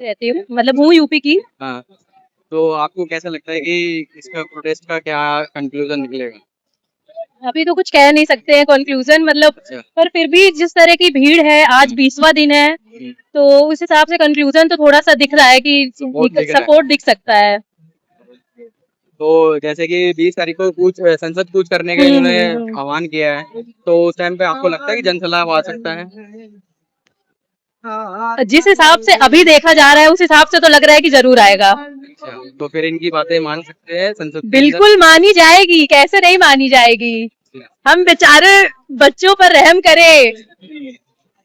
रहती हूँ, मतलब हूँ यूपी की। हाँ, तो आपको कैसा लगता है कि इसका प्रोटेस्ट का क्या कंक्लूजन निकलेगा? अभी तो कुछ कह नहीं सकते हैं कंक्लूजन, मतलब अच्छा। पर फिर भी जिस तरह की भीड़ है, आज 20वां दिन है, तो उस हिसाब से कंक्लूजन तो थोड़ा सा दिख रहा है कि सपोर्ट दिख रहा है। सपोर्ट दिख सकता है। तो जैसे कि 20 तारीख को कूच संसद कूच करने का इन्होंने आह्वान किया है, तो उस टाइम पे आपको लगता है कि जनसैलाब आ सकता है? जिस हिसाब से अभी देखा जा रहा है उस हिसाब से तो लग रहा है कि जरूर आएगा। अच्छा, तो फिर इनकी बातें मान सकते हैं संसद के अंदर? बिल्कुल मानी जाएगी, कैसे नहीं मानी जाएगी। हम बेचारे बच्चों पर रहम करें।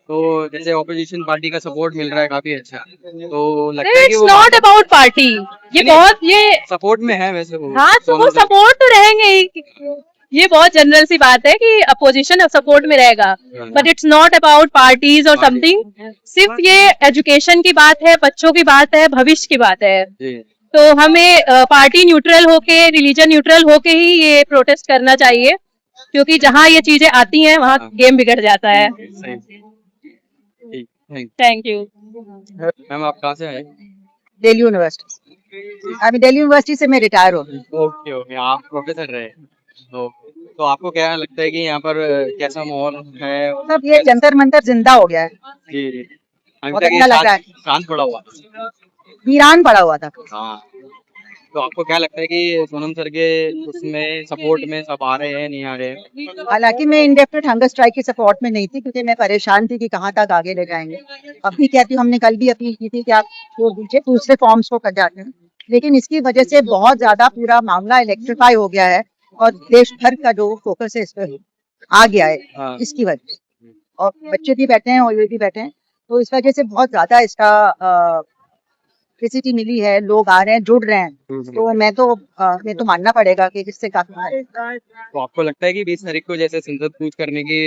तो जैसे ऑपोजिशन पार्टी का सपोर्ट मिल रहा है काफी अच्छा, तो लगता है कि इट्स वो नॉट अबाउट पार्टी, ये बहुत ये सपोर्ट में है वैसे वो हाँ, तो वो दोनों तरफ। सपोर्ट तो रहेंगे ही। ये बहुत जनरल सी बात है कि अपोजिशन सपोर्ट में रहेगा, but it's not about parties और समथिंग। सिर्फ ये एजुकेशन की बात है, बच्चों की बात है, भविष्य की बात है। जी। तो हमें पार्टी न्यूट्रल होके, रिलीजन न्यूट्रल होके ही ये प्रोटेस्ट करना चाहिए, क्योंकि जहाँ ये चीजें आती हैं वहाँ गेम बिगड़ जाता है। सही। ठीक, थैंक यू। मैम आप कहाँ से आए? दिल्ली यूनिवर्सिटी। अभी दिल्ली यूनिवर्सिटी से मैं रिटायर हो गई। ओके ओके, आप प्रोफेसर रहे। तो आपको क्या लगता है कि यहाँ पर कैसा माहौल है? मतलब ये जंतर मंतर जिंदा हो गया है, जी जी, अभी बहुत तक ये अच्छा लग रहा है। शांत पड़ा हुआ। वीरान पड़ा हुआ था। हाँ, तो आपको क्या लगता है कि सोनम सर के उसमें सपोर्ट में सब आ रहे हैं, नहीं आ रहे हैं? हालांकि मैं इंडेफिनिट हंगर स्ट्राइक की सपोर्ट में नहीं थी, क्योंकि मैं परेशान थी कि कहाँ तक आगे ले जाएंगे। अभी कहती हूँ, हमने कल भी अपील की थी कि आप वो दीजिए, दूसरे फॉर्म्स को कर जाते हैं, लेकिन इसकी वजह से बहुत ज्यादा पूरा मामला इलेक्ट्रीफाई हो गया है और देश भर का जो फोकस है इस पे आ गया है इसकी वजह से। और बच्चे भी बैठे हैं और ये भी बैठे हैं, तो इस वजह से बहुत ज्यादा इसका मिली है, लोग आ रहे हैं, जुड़ रहे हैं। तो मैं तो मानना पड़ेगा कि इससे काफी। तो आपको लगता है कि 20 तारीख को जैसे संसद कूच करने की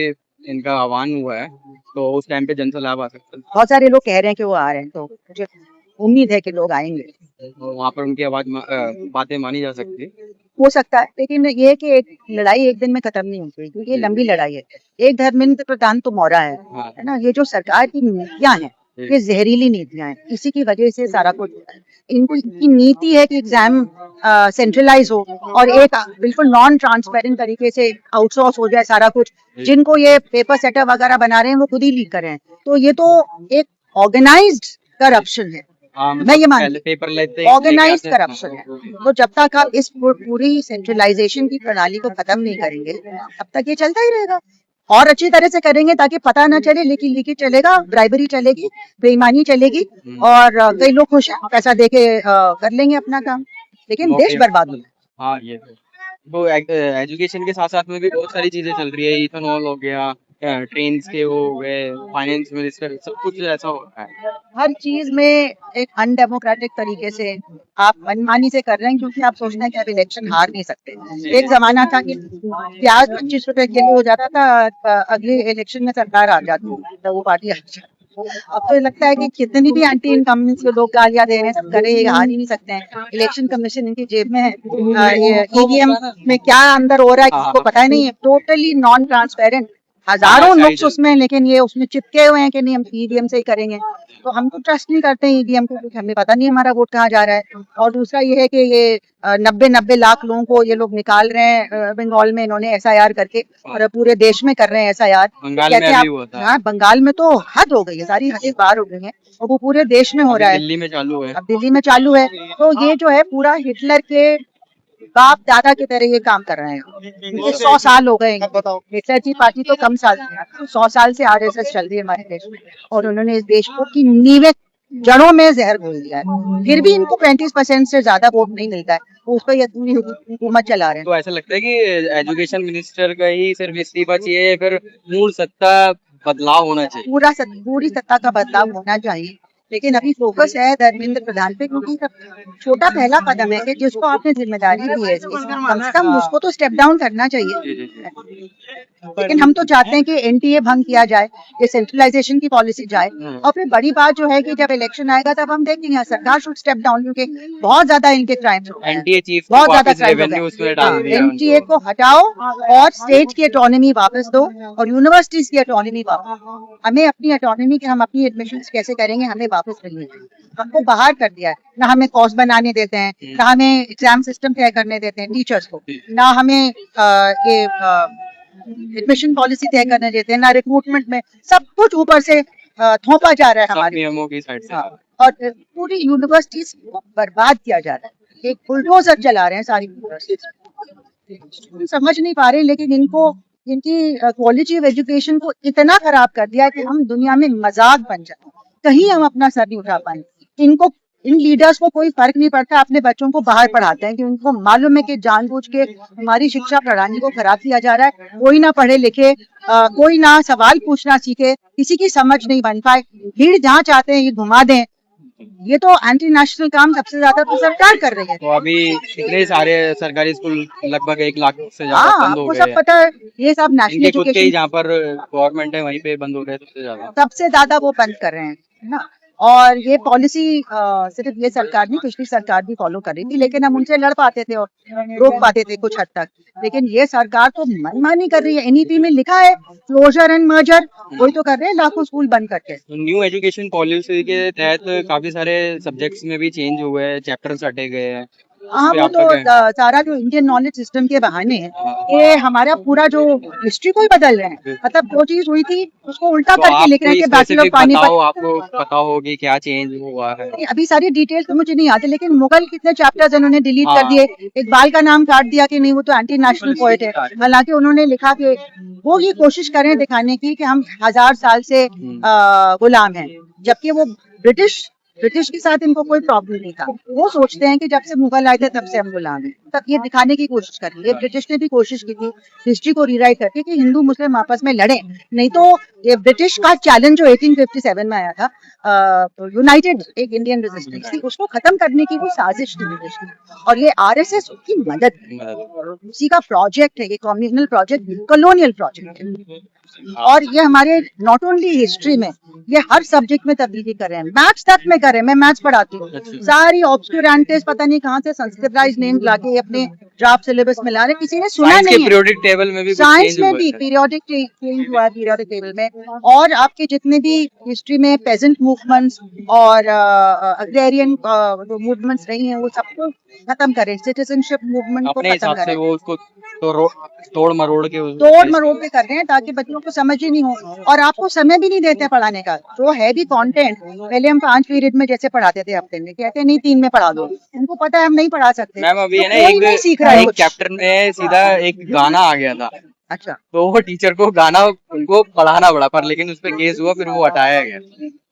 इनका आह्वान हुआ है, तो उस टाइम पे जनसैलाब आ सकता है? बहुत सारे लोग कह रहे हैं कि वो आ रहे हैं, तो मुझे उम्मीद है कि लोग आएंगे। तो वहाँ पर उनकी बातें मानी जा सकती है? हो सकता है, लेकिन ये है कि एक लड़ाई एक दिन में खत्म नहीं होती, क्योंकि ये लंबी लड़ाई है। एक धर्मेंद्र प्रधान तो मौरा है ना। ये जो सरकार की नीतियां हैं, ये जहरीली नीतियां हैं, इसी की वजह से सारा कुछ होता है। इनकी नीति है कि एग्जाम सेंट्रलाइज हो और एक बिल्कुल नॉन ट्रांसपेरेंट तरीके से आउटसोर्स हो जाए सारा कुछ। जिनको ये पेपर सेटअप वगैरह बना रहे हैं वो खुद ही लीक कर रहे हैं, तो ये तो एक ऑर्गेनाइज्ड करप्शन है। मैं ये मानती हूँ ऑर्गेनाइज करप्शन है। तो जब तक आप इस पूरी सेंट्रलाइजेशन की प्रणाली को खत्म नहीं करेंगे, तब तक ये चलता ही रहेगा। और अच्छी तरह से करेंगे ताकि पता ना चले, लेकिन लीकेज चलेगा, ब्राइबरी चलेगी, बेईमानी चलेगी, और कई लोग खुश हैं, पैसा देके कर लेंगे अपना काम, लेकिन देश बर्बाद होगा। हाँ, ये तो एजुकेशन के साथ साथ में भी बहुत सारी चीजें चल रही है। इथेनॉल हो गया, ट्रेन के वो हो गए, फाइनेंस मिनिस्टर, सब कुछ ऐसा हो रहा है। हर चीज में एक अनडेमोक्रेटिक तरीके से आप मनमानी से कर रहे हैं, क्योंकि आप सोचते हैं कि आप इलेक्शन हार नहीं सकते। एक जमाना था कि प्याज 25 रुपए किलो हो जाता था, अगले इलेक्शन में सरकार आ जाती, तो वो पार्टी आ जाती। अब तो लगता है कि कितनी भी एंटी इनकम्बेंसी को लोग गालियां दे रहे हैं, सब करे, ये हार ही नहीं सकते हैं। इलेक्शन कमीशन इनकी जेब में है, ये ईवीएम में क्या अंदर हो रहा है किसी को पता ही नहीं है। टोटली नॉन ट्रांसपेरेंट, हजारों नुक्स उसमें, लेकिन ये उसमें चिपके हुए हैं कि नहीं हम ईवीएम से ही करेंगे। तो हम तो ट्रस्ट नहीं करते हैं ईवीएम को, क्योंकि हमें पता नहीं हमारा वोट कहाँ जा रहा है। और दूसरा ये है कि ये 90 लाख लोगों को ये लोग निकाल रहे हैं बंगाल में, इन्होंने एसआईआर करके, और पूरे देश में कर रहे हैं एसआईआर। कहते हैं हाँ, बंगाल में तो हद हो गई है, सारी हदें पार हो गई है, और वो पूरे देश में हो रहा है। दिल्ली में चालू है, अब दिल्ली में चालू है। तो ये जो है पूरा हिटलर के बाप दादा की तरह ये काम कर रहे हैं। ये 100 साल हो गए। हिटलर की पार्टी तो कम साल, 100 साल से आरएसएस चल रही है हमारे देश में, और उन्होंने इस देश को की नींवें जड़ों में जहर घोल दिया है। फिर भी इनको 35% से ज्यादा वोट नहीं मिलता है, तो उस पर ये पूरी हुकूमत चला रहे हैं। तो ऐसा लगता है कि एजुकेशन मिनिस्टर का ही सिर्फ इस्तीफा चाहिए, फिर मूल सत्ता बदलाव होना चाहिए? पूरी सत्ता का बदलाव होना चाहिए, लेकिन अभी फोकस है धर्मेंद्र प्रधान पे, क्योंकि छोटा पहला कदम है कि जिसको आपने जिम्मेदारी दी है, कम से कम उसको तो स्टेप डाउन करना चाहिए। लेकिन हम तो चाहते हैं कि एनटीए भंग किया जाए, ये सेंट्रलाइजेशन की पॉलिसी जाए, और फिर बड़ी बात जो है कि जब इलेक्शन आएगा तब हम देखेंगे सरकार शुड स्टेप डाउन, क्योंकि बहुत ज्यादा इनके क्राइम्स हो गए, एनटीए चीफ बहुत ज्यादा क्राइम। एनटीए को हटाओ और स्टेट की ऑटोनॉमी वापस दो, और यूनिवर्सिटीज की ऑटोनॉमी वापस। हमें अपनी ऑटोनॉमी के, हम अपनी एडमिशन कैसे करेंगे, हमें वापस नहीं है, हमको बाहर कर दिया है। ना हमें कोर्स बनाने देते हैं, ना हमें एग्जाम सिस्टम तय करने देते हैं टीचर्स को, ना हमें ये एडमिशन पॉलिसी तय करने देते हैं, ना रिक्रूटमेंट में, सब कुछ ऊपर से थोपा जा रहा है सब हमारे। नियमों की साइड से। हाँ, और पूरी यूनिवर्सिटीज को बर्बाद किया जा रहा है, एक बुलडोजर चला रहे हैं सारी यूनिवर्सिटीज। समझ नहीं पा रहे, लेकिन इनको इनकी क्वालिटी ऑफ एजुकेशन को इतना खराब कर दिया कि हम दुनिया में मजाक बन जाए, कहीं हम अपना सर नहीं उठा पाए। इनको, इन लीडर्स को कोई फर्क नहीं पड़ता, अपने बच्चों को बाहर पढ़ाते हैं कि उनको मालूम है कि जानबूझ के हमारी शिक्षा प्रणाली को खराब किया जा रहा है। कोई ना पढ़े लिखे, कोई ना सवाल पूछना सीखे, किसी की समझ नहीं बन पाए, भीड़ जहाँ चाहते हैं ये घुमा दें। ये तो एंटी नेशनल काम सबसे ज्यादा तो सरकार कर रही है। तो अभी इतने सारे सरकारी स्कूल लगभग 1 लाख से ज्यादा हाँ, बंद हो आपको गए सब हैं। पता है, ये सब नेशनल इनके खुद के ही एजुकेशन जहाँ पर गवर्नमेंट है वहीं पे बंद हो गए सबसे ज्यादा वो बंद कर रहे हैं, है ना। और ये पॉलिसी सिर्फ ये सरकार नहीं, पिछली सरकार भी फॉलो कर रही थी, लेकिन हम उनसे लड़ पाते थे और रोक पाते थे कुछ हद तक। लेकिन ये सरकार तो मनमानी कर रही है। एनईपी में लिखा है क्लोजर एंड मर्जर, वही तो कर रहे हैं, लाखों स्कूल बंद करके। तो न्यू एजुकेशन पॉलिसी के तहत काफी सारे सब्जेक्ट्स में भी चेंज हुए हैं, चैप्टर्स हटे गए हैं। हाँ, वो तो सारा जो इंडियन नॉलेज सिस्टम के बहाने है, ये हमारा पूरा जो हिस्ट्री को ही बदल रहे हैं। मतलब जो चीज हुई थी उसको उल्टा तो करके लिख रहे हैं कि बैचलर पानीपत। आपको पता होगी क्या चेंज हुआ है? अभी सारी डिटेल्स तो मुझे नहीं आती, लेकिन मुगल कितने चैप्टर्स उन्होंने डिलीट कर दिए। इकबाल का नाम काट दिया कि नहीं वो तो एंटी नेशनल पोएट है, हालांकि उन्होंने लिखा कि वो ये कोशिश करें दिखाने की कि हम 1000 साल से गुलाम हैं, जबकि वो ब्रिटिश के साथ इनको कोई प्रॉब्लम नहीं था। वो सोचते हैं कि जब से मुगल आए थे तब से हम गुलाम हैं, तब ये दिखाने की कोशिश कर रही है। ब्रिटिश ने भी कोशिश की थी हिस्ट्री को रीराइट करके कि हिंदू मुस्लिम आपस में लड़े, नहीं तो ये ब्रिटिश का चैलेंज जो 1857 में आया था, यूनाइटेड एक इंडियन रेजिस्टेंस थी, उसको खत्म करने की वो साजिश थी ब्रिटिश की। और ये आरएसएस उसकी मदद, उसी का प्रोजेक्ट है, ये कम्युनल प्रोजेक्ट, कॉलोनियल प्रोजेक्ट है। और ये हमारे नॉट ओनली हिस्ट्री में, ये हर सब्जेक्ट में तब्दीली कर रहे हैं। मैथ्स तक में कर रहे हैं, मैं मैथ्स पढ़ाती हूँ, सारी ऑब्सक्यूरेंटेस पता नहीं कहाँ से संस्कृताइज नेम लाके अपने ड्राफ्ट सिलेबस में ला रहे हैं, किसी ने सुना नहीं है। पीरियोडिक टेबल में भी साइंस में भी पीरियोडिक चेंज हुआ है, पीरियोडिक टेबल में। और आपके जितने भी हिस्ट्री में पेजेंट मूवमेंट्स और अग्रेरियन मूवमेंट्स रही हैं, वो सबको खत्म करें, सिटीजनशिप मूवमेंट को अपने खत्म हिसाब से करें, वो उसको तोड़ मरोड़ के कर रहे हैं ताकि बच्चों को समझ ही नहीं हो। और आपको समय भी नहीं देते पढ़ाने का, जो है भी कंटेंट पहले हम 5 पीरियड में जैसे पढ़ाते थे हफ्ते में, कहते नहीं 3 में पढ़ा दो, उनको पता है हम नहीं पढ़ा सकते। मैम अभी है तो ना कोई नहीं सीख रहा है एक कुछ। चैप्टर में सीधा एक गाना आ गया था, अच्छा, तो वो टीचर को गाना उनको पढ़ाना पड़ा, पर लेकिन उस पर केस हुआ, फिर वो हटाया गया।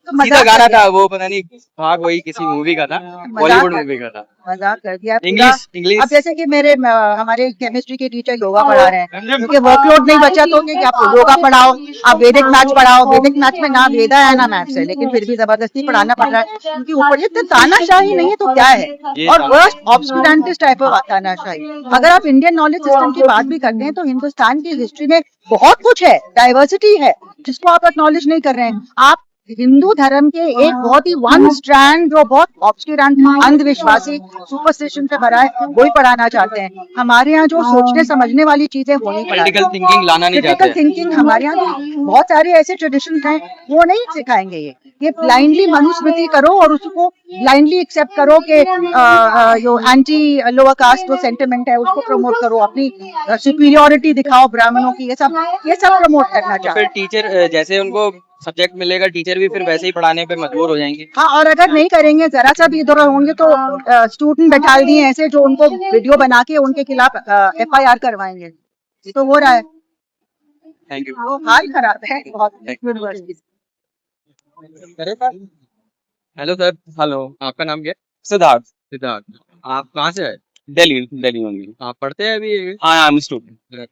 तो सीधा मजाक गाना कर दिया। था, वो पता नहीं भाग वही किसी मूवी का था, बॉलीवुड मूवी का था। मजाक कर दिया पूरा। इंग्लिश अब जैसे कि हमारे केमिस्ट्री के टीचर योगा पढ़ा रहे हैं, क्योंकि वर्कलोड नहीं बचा तो कि आप योगा पढ़ाओ, आप वैदिक मैथ्स पढ़ाओ। वैदिक मैथ्स में ना वेदा है ना मैथ्स है, लेकिन फिर भी जबरदस्ती पढ़ाना पड़ रहा है, क्योंकि ऊपर ये तो तानाशाही नहीं है तो क्या है, और वर्स्ट ऑब्सक्यूरेंटिस्ट टाइप ऑफ तानाशाही। अगर आप इंडियन नॉलेज सिस्टम की बात भी करते हैं तो हिंदुस्तान की हिस्ट्री में बहुत कुछ है, डाइवर्सिटी है, जिसको आप एक्नॉलेज नहीं कर रहे हैं। आप हिंदू धर्म के एक बहुत ही वन स्ट्रैंड जो बहुत ऑब्सक्यूरेंट, अंधविश्वासी, सुपरस्टिशन से भरा है, वही पढ़ाना चाहते हैं। हमारे यहाँ जो सोचने समझने वाली चीजें वो नहीं पढ़ाते। क्रिटिकल थिंकिंग लाना नहीं चाहते। क्रिटिकल थिंकिंग हमारे यहाँ बहुत सारे ऐसे ट्रेडिशन हैं, वो नहीं सिखाएंगे। ये ब्लाइंडली मनुस्मृति करो और उसको ब्लाइंडली एक्सेप्ट करो कि जो एंटी लोअर कास्ट जो सेंटिमेंट है उसको प्रमोट करो, अपनी सुपीरियोरिटी दिखाओ ब्राह्मणों की, ये सब प्रमोट करना चाहते हैं। फिर टीचर जैसे उनको सब्जेक्ट मिलेगा, टीचर भी फिर वैसे ही पढ़ाने पे मजबूर हो जाएंगे। हाँ, और अगर नहीं करेंगे, जरा सा भी इधर होंगे तो स्टूडेंट बैठा दिए ऐसे जो उनको वीडियो बना के उनके खिलाफ FIR करवाएंगे। ये तो हो रहा है। Thank you. वो हाल खराब है बहुत यूनिवर्सिटी। Hello sir. हेलो, आपका नाम क्या है? सिद्धार्थ। सिद्धार्थ। आप कहाँ से आए? दिल्ली में। आप पढ़ते हैं अभी? I am student.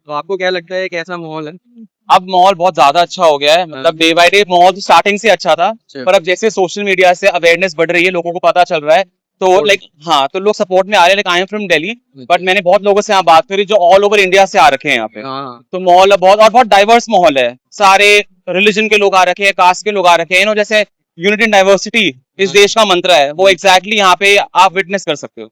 तो आपको क्या लगता है कैसा माहौल है? अब माहौल बहुत ज्यादा अच्छा हो गया है, मतलब डे बाय डे माहौल तो स्टार्टिंग से अच्छा था, पर अब जैसे सोशल मीडिया से अवेयरनेस बढ़ रही है, लोगों को पता चल रहा है, तो लाइक हाँ, तो लोग सपोर्ट में आ रहे हैं। Like I am from Delhi, but मैंने बहुत लोगों से यहाँ बात करी जो ऑल ओवर इंडिया से आ रखे हैं यहाँ पे। हाँ, तो माहौल बहुत डाइवर्स माहौल है, सारे रिलीजन के लोग आ रखे हैं, कास्ट के लोग आ रखे हैं, जैसे यूनिटी एंड डाइवर्सिटी इस देश का मंत्र है, वो एग्जैक्टली यहाँ पे आप विटनेस कर सकते हो।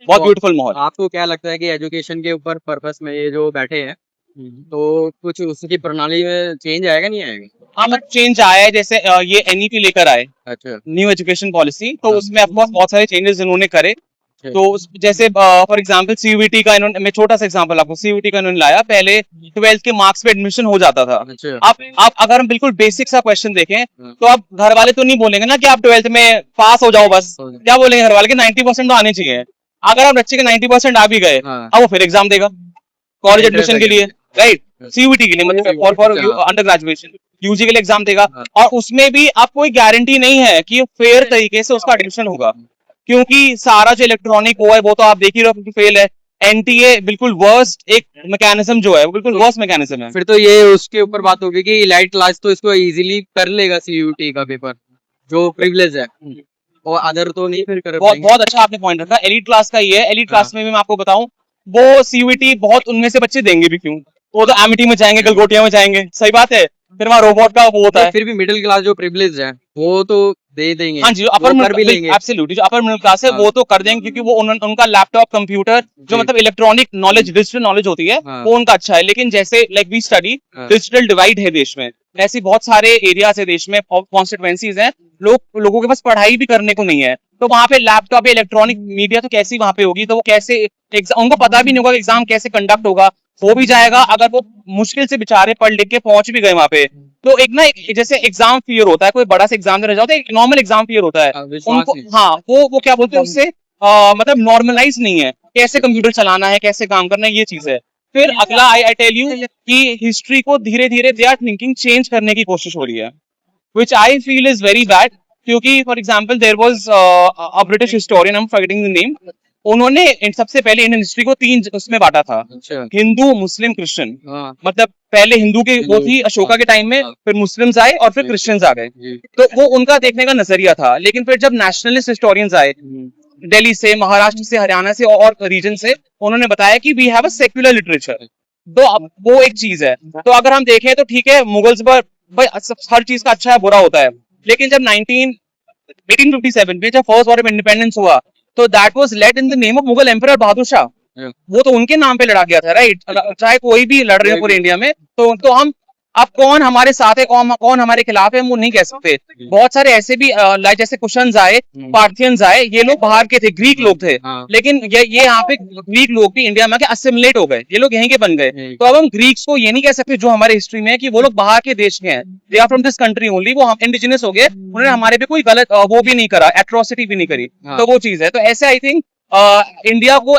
बहुत ब्यूटीफुल माहौल। आपको क्या लगता है कि एजुकेशन के ऊपर पर्पस में ये जो बैठे हैं तो कुछ उसकी प्रणाली में चेंज आएगा नहीं आएगा? हाँ बट चेंज आया है, जैसे ये एनईपी लेकर आए, अच्छा। न्यू एजुकेशन पॉलिसी, तो उसमें ऑफकोर्स बहुत सारे चेंजेस इन्होंने करे। अच्छा। तो जैसे फॉर एग्जांपल सीयूईटी का इन्होंने, मैं छोटा सा एग्जांपल आपको, सीयूईटी का इन्होंने लाया, पहले 12th के मार्क्स पे एडमिशन हो जाता था। अच्छा। आप अगर हम बिल्कुल बेसिक सा क्वेश्चन देखें तो आप घर वाले तो नहीं बोलेंगे ना कि आप 12th में पास हो जाओ बस, क्या बोलेंगे घर वाले कि 90% तो आने चाहिए। अगर आप बच्चे के 90% आ भी गए, हाँ। अब वो फिर एग्जाम देगा कॉलेज एडमिशन के लिए, राइट, सीयूईटी के लिए, मतलब फॉर अंडर ग्रेजुएशन, यूजी के लिए एग्जाम देगा, और उसमें भी आपको कोई गारंटी नहीं है कि फेयर तरीके से उसका एडमिशन होगा, क्योंकि सारा जो इलेक्ट्रॉनिक वो है वो तो आप देख ही रहे हो फेल है। एनटीए बिल्कुल वर्स्ट एक मैकेनिज्म जो है, वो बिल्कुल वर्स्ट मैकेनिज्म है। फिर तो ये उसके ऊपर बात होगी कि इलाइट क्लास तो इसको इजीली कर लेगा सीयूटी का पेपर, जो प्रिविलेज है, और अदर तो नहीं फिर कर बहुत पाएंगे। बहुत अच्छा आपने पॉइंट रखा। एलीट क्लास का ये है, एलीट क्लास में भी मैं आपको बताऊं, वो सीयूईटी बहुत उनमें से बच्चे देंगे भी क्यों, वो तो एमिटी में जाएंगे, गलगोटिया में जाएंगे, सही बात है, फिर वहाँ रोबोट का वो होता है। फिर भी मिडिल क्लास जो प्रिविलेज है वो तो दे देंगे। हाँ जी, जो अपर वो कर भी लेंगे। एब्सोल्युटली, जो अपर मिडिल क्लास है हाँ। वो तो कर देंगे, क्योंकि वो उनका लैपटॉप, कंप्यूटर, जो जी। मतलब इलेक्ट्रॉनिक नॉलेज, डिजिटल नॉलेज होती है, हाँ। वो उनका अच्छा है। लेकिन जैसे लाइक वी स्टडी, हाँ। डिजिटल डिवाइड है देश में, ऐसी बहुत सारे एरियाज है देश में, कॉन्स्टिट्यूएंसीज हैं, लोगों के पास पढ़ाई भी करने को नहीं है, तो वहां पे लैपटॉप या इलेक्ट्रॉनिक मीडिया तो कैसी वहां पे होगी, तो वो कैसे उनको पता भी नहीं होगा एग्जाम कैसे कंडक्ट होगा। हो भी जाएगा, अगर वो मुश्किल से बेचारे पढ़ लिख के पहुंच भी गए वहां पे, तो एक ना जैसे एग्जाम फियर होता है, कोई बड़ा सा एग्जाम देने जाओ तो एक नॉर्मल एग्जाम फियर होता है उनको, हाँ वो क्या बोलते हैं उससे, मतलब नॉर्मलाइज नहीं है कैसे कंप्यूटर चलाना है, कैसे काम करना है, ये चीज है। फिर अगला आई टेल यू कि हिस्ट्री को धीरे धीरे दे आर थिंकिंग चेंज करने की कोशिश हो रही है, which I feel is very bad, क्योंकि for example there was a British historian, I am forgetting the name, उन्होंने सबसे पहले इंडियन हिस्ट्री को 3 उसमें बांटा था, अच्छा। हिंदू, मुस्लिम, क्रिश्चियन। हाँ। मतलब पहले हिंदू के वो थी अशोका के टाइम में, फिर मुस्लिम्स आए और फिर क्रिश्चियंस आ गए, जी। तो वो उनका देखने का नजरिया था। लेकिन फिर जब नेशनलिस्ट हिस्टोरियंस आए दिल्ली से, महाराष्ट्र से, हरियाणा से और रीजन से, उन्होंने बताया कि we have a secular literature, तो अब वो एक चीज है। तो अगर हम देखें तो ठीक है, मुगल्स पर भाई हर चीज का अच्छा है बुरा होता है, लेकिन जब 1857 में जब फर्स्ट वॉर ऑफ इंडिपेंडेंस हुआ, तो that was led in the name of Mughal emperor Bahadur Shah, वो तो उनके नाम पे लड़ा गया था, राइट। चाहे कोई भी लड़ रहे हो पूरे इंडिया में, तो हम अब कौन हमारे साथ है, कौन हमारे खिलाफ है, हम वो नहीं कह सकते। बहुत सारे ऐसे भी लाइक जैसे कुशन्स आए, पार्थियंस आए, ये लोग बाहर के थे, ग्रीक लोग थे, हाँ। लेकिन ये यहाँ पे ग्रीक लोग भी इंडिया में आके असिमिलेट हो गए, ये लोग यहीं के बन गए। तो अब हम ग्रीक्स को ये नहीं कह सकते जो हमारे हिस्ट्री में है कि वो लोग बाहर के देश के हैं, they are from this country only, वो हम इंडिजिनस हो गए, उन्होंने हमारे पे कोई गलत वो भी नहीं करा, एट्रोसिटी भी नहीं करी, हाँ। तो वो चीज है। तो ऐसे आई थिंक इंडिया को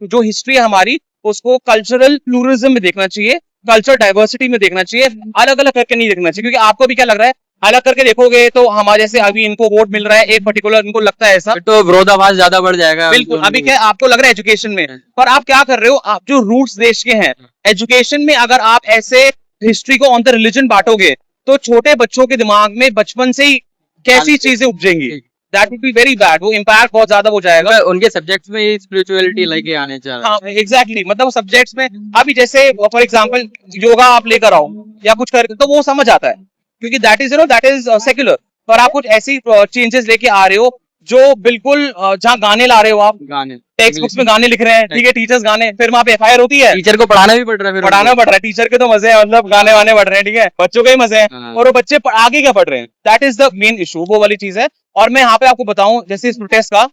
जो हिस्ट्री है हमारी, उसको कल्चरल प्लूरिज्म में देखना चाहिए, कल्चर डाइवर्सिटी में देखना चाहिए, अलग अलग करके नहीं देखना चाहिए। क्योंकि आपको भी क्या लग रहा है, अलग करके देखोगे तो हमारे जैसे अभी इनको वोट मिल रहा है एक पर्टिकुलर, इनको लगता है ऐसा, फिर तो विरोधाभास ज्यादा बढ़ जाएगा। बिल्कुल। अभी क्या आपको लग रहा है एजुकेशन में, पर आप क्या कर रहे हो, आप जो रूट्स देश के हैं, एजुकेशन में अगर आप ऐसे हिस्ट्री को ऑन द रिलीजन बांटोगे, तो छोटे बच्चों के दिमाग में बचपन से ही कैसी चीजें उपजेंगी, that would be very bad, वो इम्पैक्ट बहुत ज्यादा हो जाएगा। उनके सब्जेक्ट्स में स्पिरिचुअलिटी लेके आने चाहिए। हाँ एग्जैक्टली, मतलब सब्जेक्ट्स में अभी जैसे फॉर एग्जांपल योगा आप लेकर आओ या कुछ कर, तो वो समझ आता है, क्योंकि दैट इज सेक्युलर। पर आप कुछ ऐसी चेंजेस लेके आ रहे हो जो बिल्कुल जहाँ गाने ला रहे हो, आप गाने टेक्स्ट बुक्स में गाने लिख रहे हैं, ठीक है, टीचर्स गाने, फिर वहाँ पे एफआईआर होती है, टीचर को पढ़ाना भी पड़ रहा है, फिर पढ़ाना पड़ रहा है, टीचर के तो मजे हैं, मतलब गाने वाने बढ़ रहे हैं, ठीक है, बच्चों के ही मजे हैं, हाँ। और वो बच्चे आगे क्या पढ़ रहे हैं, that is the main issue, वो वाली चीज है। और मैं यहाँ पे आपको बताऊं, जैसे इस प्रोटेस्ट का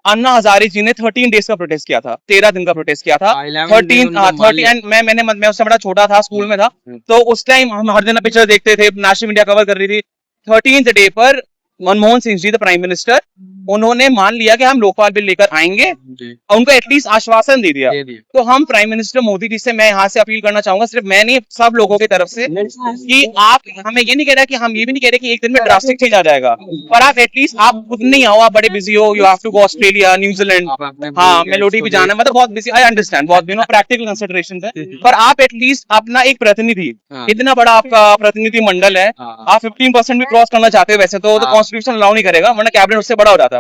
अन्ना हजारे जी ने 13 डेज का प्रोटेस्ट किया था, 13 दिन का प्रोटेस्ट किया था, 13 एंड मैं उस समय बड़ा छोटा था, स्कूल में था, तो उस टाइम हम हर दिन पिक्चर देखते थे, नेशनल मीडिया कवर कर रही थी। 13th डे पर Manmohan Singh ji the prime minister, उन्होंने मान लिया कि हम लोकपाल बिल लेकर आएंगे, और उनको एटलीस्ट आश्वासन दे दिया। तो हम प्राइम मिनिस्टर मोदी जी से मैं यहाँ से अपील करना चाहूंगा, सिर्फ मैं नहीं, सब लोगों की तरफ से, कि आप, हमें ये नहीं कह रहा कि हम ये भी नहीं कह रहे कि एक दिन में ड्रास्टिक चेंज आ जाएगा, पर आप एटलीस्ट, आप खुद नहीं आओ, आप बड़े बिजी हो, you have to go Australia, New Zealand, हाँ मेलोडी भी जाना है, मतलब बहुत बिजी, आई अंडरस्टैंड, बहुत प्रैक्टिकल कंसिडरेशन है, पर आप एटलीस्ट अपना एक प्रतिनिधि, इतना बड़ा आपका प्रतिनिधि मंडल है, आप 15% भी क्रॉस करना चाहते हो वैसे तो कॉन्स्टिट्यूशन अलाउ नहीं करेगा, वरना कैबिनेट उससे बड़ा हो जाता।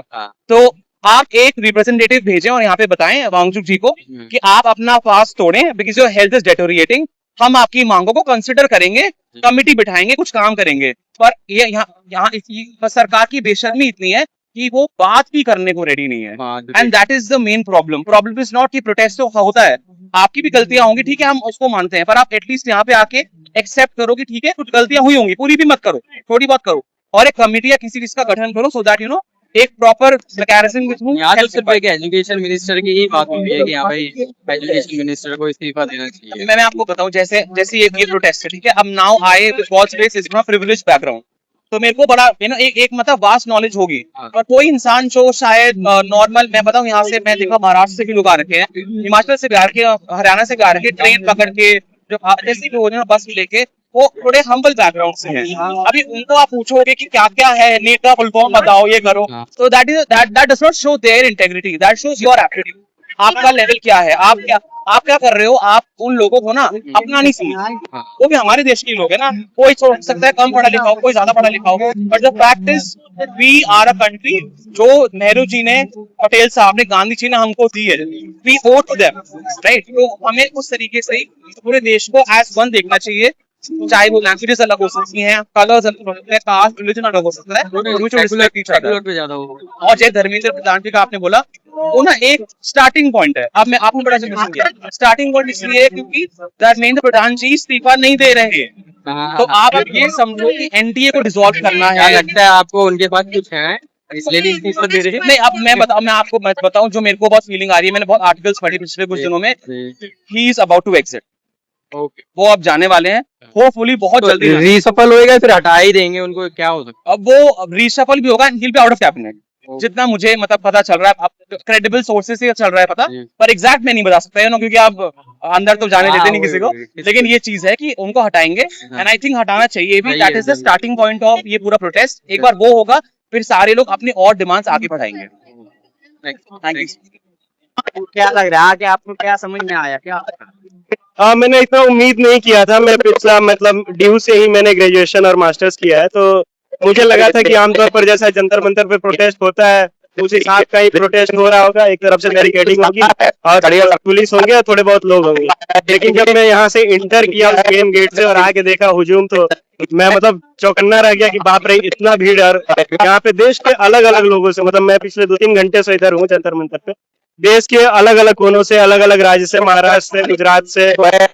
तो आप एक रिप्रेजेंटेटिव भेजें और यहाँ पे बताएं वांगचुक जी को कि आप अपना फास्ट तोड़ें, because your health is deteriorating, हम आपकी मांगों को कंसिडर करेंगे, कमिटी बिठाएंगे, कुछ काम करेंगे। पर ये यहाँ सरकार की बेशर्मी इतनी है कि वो बात भी करने को रेडी नहीं है, and that is the main problem. Problem is not कि प्रोटेस्ट तो होता है, आपकी भी गलतियां होंगी, ठीक है, हम उसको मानते हैं, पर आप एटलीस्ट यहाँ पे आके एक्सेप्ट करो कि ठीक है कुछ गलतियां हुई होंगी, पूरी भी मत करो, थोड़ी बहुत करो, और एक कमेटी या किसी चीज का गठन करो, सो दैट एक प्रॉपर मैकेनिज्म यहाँ तो सिर्फ एक एजुकेशन मिनिस्टर की ही बात होती है कि हाँ भाई एजुकेशन मिनिस्टर को इस्तीफा देना चाहिए। मैं आपको बताऊं, जैसे जैसे ये प्रोटेस्ट है, ठीक है, अब now I watch base is privilege background, तो मेरे को बड़ा एक मतलब वास्ट नॉलेज होगी, और कोई इंसान जो शायद नॉर्मल, मैं बताऊं यहाँ से मैं देखा महाराष्ट्र से भी लोग आ रखे हैं, हिमाचल से भी आ रखे, हरियाणा से भी आ रखे, ट्रेन पकड़ के जो जैसे भी हो रहे बस लेके, वो थोड़े हम्बल बैकग्राउंड से हैं। अभी उनको आप पूछोगे कि क्या क्या है नीट का फुल फॉर्म बताओ, ये करो, तो that does not show their integrity, that shows your aptitude, आपका लेवल क्या है, आप क्या कर रहे हो, आप उन लोगों को ना अपना नहीं समझ, वो भी हमारे देश के लोग है ना, कोई सोच सकता है कम पढ़ा लिखा हो, कोई ज्यादा पढ़ा लिखा हो, but the fact is we are a country जो नेहरू जी ने, पटेल साहब ने, गांधी जी ने हमको दी है, we ought to them, right, तो हमें उस तरीके से पूरे देश को एज वन देखना चाहिए, चाहे वो लैंग्वेजेस अलग हो सकती हैं, कलर्स अलग हो सकते हैं, कास्ट रिलीजन अलग हो सकता है, पे ज्यादा हो। और जय धर्मेंद्र प्रधान जी का आपने बोला, वो ना एक स्टार्टिंग पॉइंट है। अब मैं आपको बड़ा सजेशन किया, स्टार्टिंग पॉइंट इसलिए है क्योंकि धर्मेंद्र प्रधान जी इस्तीफा नहीं दे रहे हैं, तो आप अब ये समझो कि एनडीए को डिसॉल्व करना क्या है। लगता है आपको उनके पास कुछ है इसलिए भी इस्तीफा दे रहे हैं? नहीं, अब मैं आपको बताऊं जो मेरे को बहुत फीलिंग आ रही है, मैंने बहुत आर्टिकल्स पढ़े पिछले कुछ दिनों में, he is about to exit, वो अब जाने वाले हैं, होपफुली बहुत जल्दी रीसफल होएगा, फिर हटा ही देंगे उनको, क्या हो सकता अब वो रीशफल भी होगा, हिल पे आउट ऑफ कैबिनेट, जितना मुझे मतलब पता चल रहा है, क्रेडिबल सोर्सेस से चल रहा है पता, पर एग्जैक्ट मैं नहीं बता सकता क्योंकि आप अंदर तो जाने देते नहीं किसी को, लेकिन ये चीज है कि उनको हटाएंगे, एंड आई थिंक हटाना चाहिए भी, that is the starting point of ये पूरा प्रोटेस्ट, एक बार वो होगा फिर सारे लोग अपनी और डिमांड्स आगे बढ़ाएंगे। Thank you. क्या लग रहा है कि आपको क्या समझ में आया क्या? हाँ, मैंने इतना उम्मीद नहीं किया था। मैं पिछला मतलब ड्यू से ही मैंने ग्रेजुएशन और मास्टर्स किया है, तो मुझे लगा था कि आमतौर पर जैसा जंतर मंतर पे प्रोटेस्ट होता है उस हिसाब का ही प्रोटेस्ट हो रहा होगा, एक तरफ से बैरिकेडिंग होगी और पुलिस होंगे और थोड़े बहुत लोग होंगे। लेकिन जब मैं यहाँ से इंटर किया मेन गेट से और आके देखा हुजूम, तो मैं मतलब चौकन्ना रह गया कि बाप रे इतना भीड़। और यहाँ पे देश के अलग अलग लोगों से, मतलब मैं पिछले 2-3 घंटे से इधर हूँ जंतर मंतर पे, देश के अलग अलग कोनों से, अलग अलग राज्य से, महाराष्ट्र से, गुजरात से,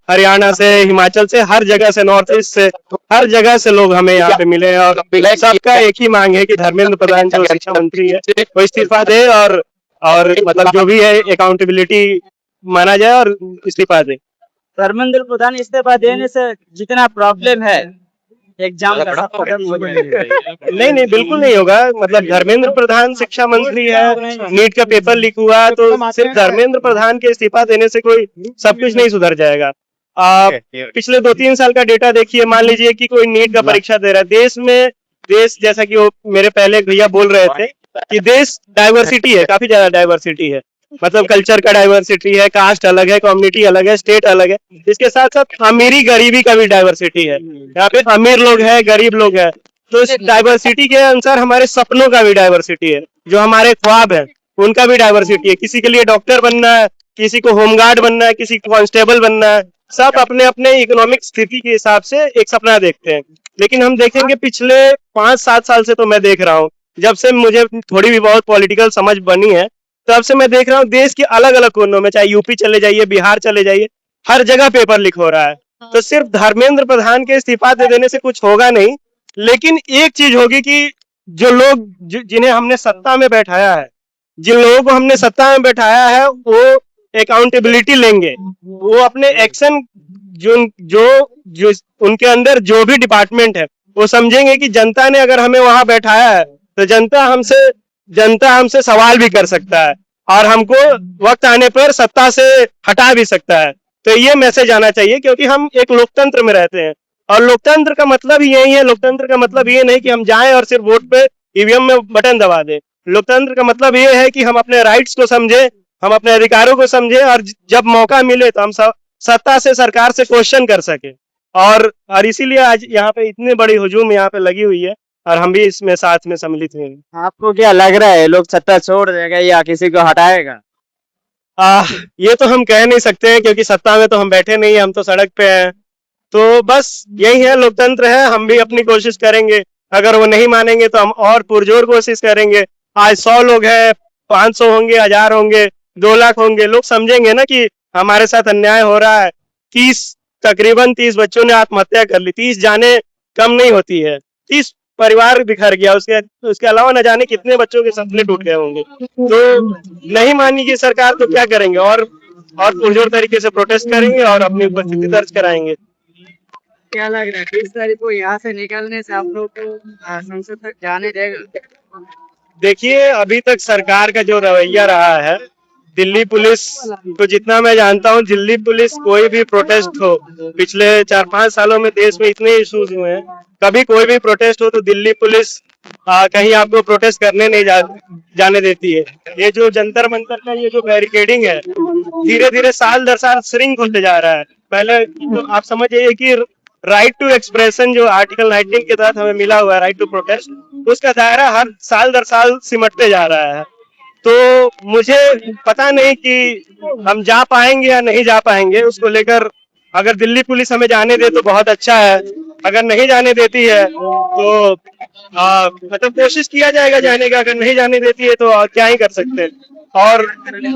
हरियाणा से, हिमाचल से, हर जगह से, नॉर्थ ईस्ट से, हर जगह से लोग हमें यहाँ पे मिले। और सबका एक ही मांग है कि धर्मेंद्र प्रधान जो शिक्षा मंत्री है वो इस्तीफा दे और मतलब जो भी है अकाउंटेबिलिटी माना जाए और इस्तीफा दे। धर्मेंद्र प्रधान इस्तीफा देने से जितना प्रॉब्लम है एग्जाम का सब खत्म हो जाएगा। नहीं, बिल्कुल नहीं होगा। मतलब धर्मेंद्र प्रधान शिक्षा मंत्री है, नीट का पेपर लीक हुआ तो सिर्फ धर्मेंद्र प्रधान के इस्तीफा देने से कोई सब कुछ नहीं सुधर जाएगा। पिछले 2-3 साल का डेटा देखिए, मान लीजिए कि कोई नीट का परीक्षा दे रहा है, देश जैसा कि वो मेरे पहले भैया बोल रहे थे कि देश डाइवर्सिटी है, काफी ज्यादा डाइवर्सिटी है। मतलब कल्चर का डाइवर्सिटी है, कास्ट अलग है, कम्युनिटी अलग है, स्टेट अलग है। इसके साथ साथ अमीरी गरीबी का भी डाइवर्सिटी है। यहाँ पे अमीर लोग हैं, गरीब लोग हैं, तो इस डाइवर्सिटी के अनुसार हमारे सपनों का भी डाइवर्सिटी है, जो हमारे ख्वाब है उनका भी डाइवर्सिटी है। किसी के लिए डॉक्टर बनना है, किसी को होमगार्ड बनना है, किसी को कांस्टेबल बनना है। सब अपने अपने इकोनॉमिक स्थिति के हिसाब से एक सपना देखते हैं। लेकिन हम देखेंगे पिछले 5-7 साल से तो मैं देख रहा हूँ, जब से मुझे थोड़ी भी बहुत पॉलिटिकल समझ बनी है, तब से मैं देख रहा हूँ देश के अलग अलग कोनों में, चाहे यूपी चले जाइए, बिहार चले जाइए, हर जगह पेपर लीक हो रहा है। तो सिर्फ धर्मेंद्र प्रधान के इस्तीफा दे देने से कुछ होगा नहीं, लेकिन एक चीज होगी कि जो लोग जिन्हें हमने सत्ता में बैठाया है, जिन लोगों को हमने सत्ता में बैठाया है, वो अकाउंटेबिलिटी लेंगे। वो अपने एक्शन जो उनके अंदर जो भी डिपार्टमेंट है, वो समझेंगे कि जनता ने अगर हमें वहां बैठाया है तो जनता हमसे सवाल भी कर सकता है और हमको वक्त आने पर सत्ता से हटा भी सकता है। तो ये मैसेज आना चाहिए, क्योंकि हम एक लोकतंत्र में रहते हैं और लोकतंत्र का मतलब ही यही है। लोकतंत्र का मतलब ये नहीं कि हम जाएं और सिर्फ वोट पे ईवीएम में बटन दबा दें। लोकतंत्र का मतलब ये है कि हम अपने राइट्स को समझें, हम अपने अधिकारों को समझें और जब मौका मिले तो हम सत्ता से, सरकार से क्वेश्चन कर सके। और इसीलिए आज यहाँ पे इतनी बड़ी हुजूम यहाँ पे लगी हुई है और हम भी इसमें साथ में सम्मिलित हैं। आपको क्या लग रहा है, लोग सत्ता छोड़ देगा या किसी को हटाएगा? ये तो हम कह नहीं सकते हैं, क्योंकि सत्ता में तो हम बैठे नहीं हैं, हम तो सड़क पे हैं। तो बस यही है, लोकतंत्र है, हम भी अपनी कोशिश करेंगे। अगर वो नहीं मानेंगे तो हम और पुरजोर कोशिश करेंगे। आज 100 लोग हैं, 500 होंगे, 1000 होंगे, 2 लाख होंगे, लोग समझेंगे ना कि हमारे साथ अन्याय हो रहा है। तकरीबन 30 बच्चों ने आत्महत्या कर ली। 30 जाने कम नहीं होती है। 30 परिवार बिखर गया। उसके अलावा न जाने कितने बच्चों के सपने टूट गए होंगे। तो नहीं मानेगी सरकार तो क्या करेंगे, और पुरजोर तरीके से प्रोटेस्ट करेंगे और अपनी उपस्थिति दर्ज कराएंगे। क्या लग रहा है 20 तारीख को यहाँ से निकलने से आप लोग को संसद तक जाने देगा? देखिए, अभी तक सरकार का जो रवैया रहा है, दिल्ली पुलिस को जितना मैं जानता हूँ, दिल्ली पुलिस कोई भी प्रोटेस्ट हो, पिछले 4-5 सालों में देश में इतने इश्यूज हुए हैं, कभी कोई भी प्रोटेस्ट हो तो दिल्ली पुलिस कहीं आपको प्रोटेस्ट करने नहीं जाने देती है। ये जो जंतर मंतर का ये जो बैरिकेडिंग है, धीरे धीरे साल दर साल श्रिंक होते जा रहा है। पहले तो आप समझिए कि राइट टू एक्सप्रेशन जो आर्टिकल 19 के तहत हमें मिला हुआ है, राइट टू प्रोटेस्ट, उसका दायरा हर साल दर साल सिमटते जा रहा है। तो मुझे पता नहीं कि हम जा पाएंगे या नहीं जा पाएंगे। उसको लेकर अगर दिल्ली पुलिस हमें जाने दे तो बहुत अच्छा है, अगर नहीं जाने देती है तो मतलब कोशिश किया जाएगा जाने का। अगर नहीं जाने देती है तो क्या ही कर सकते हैं। और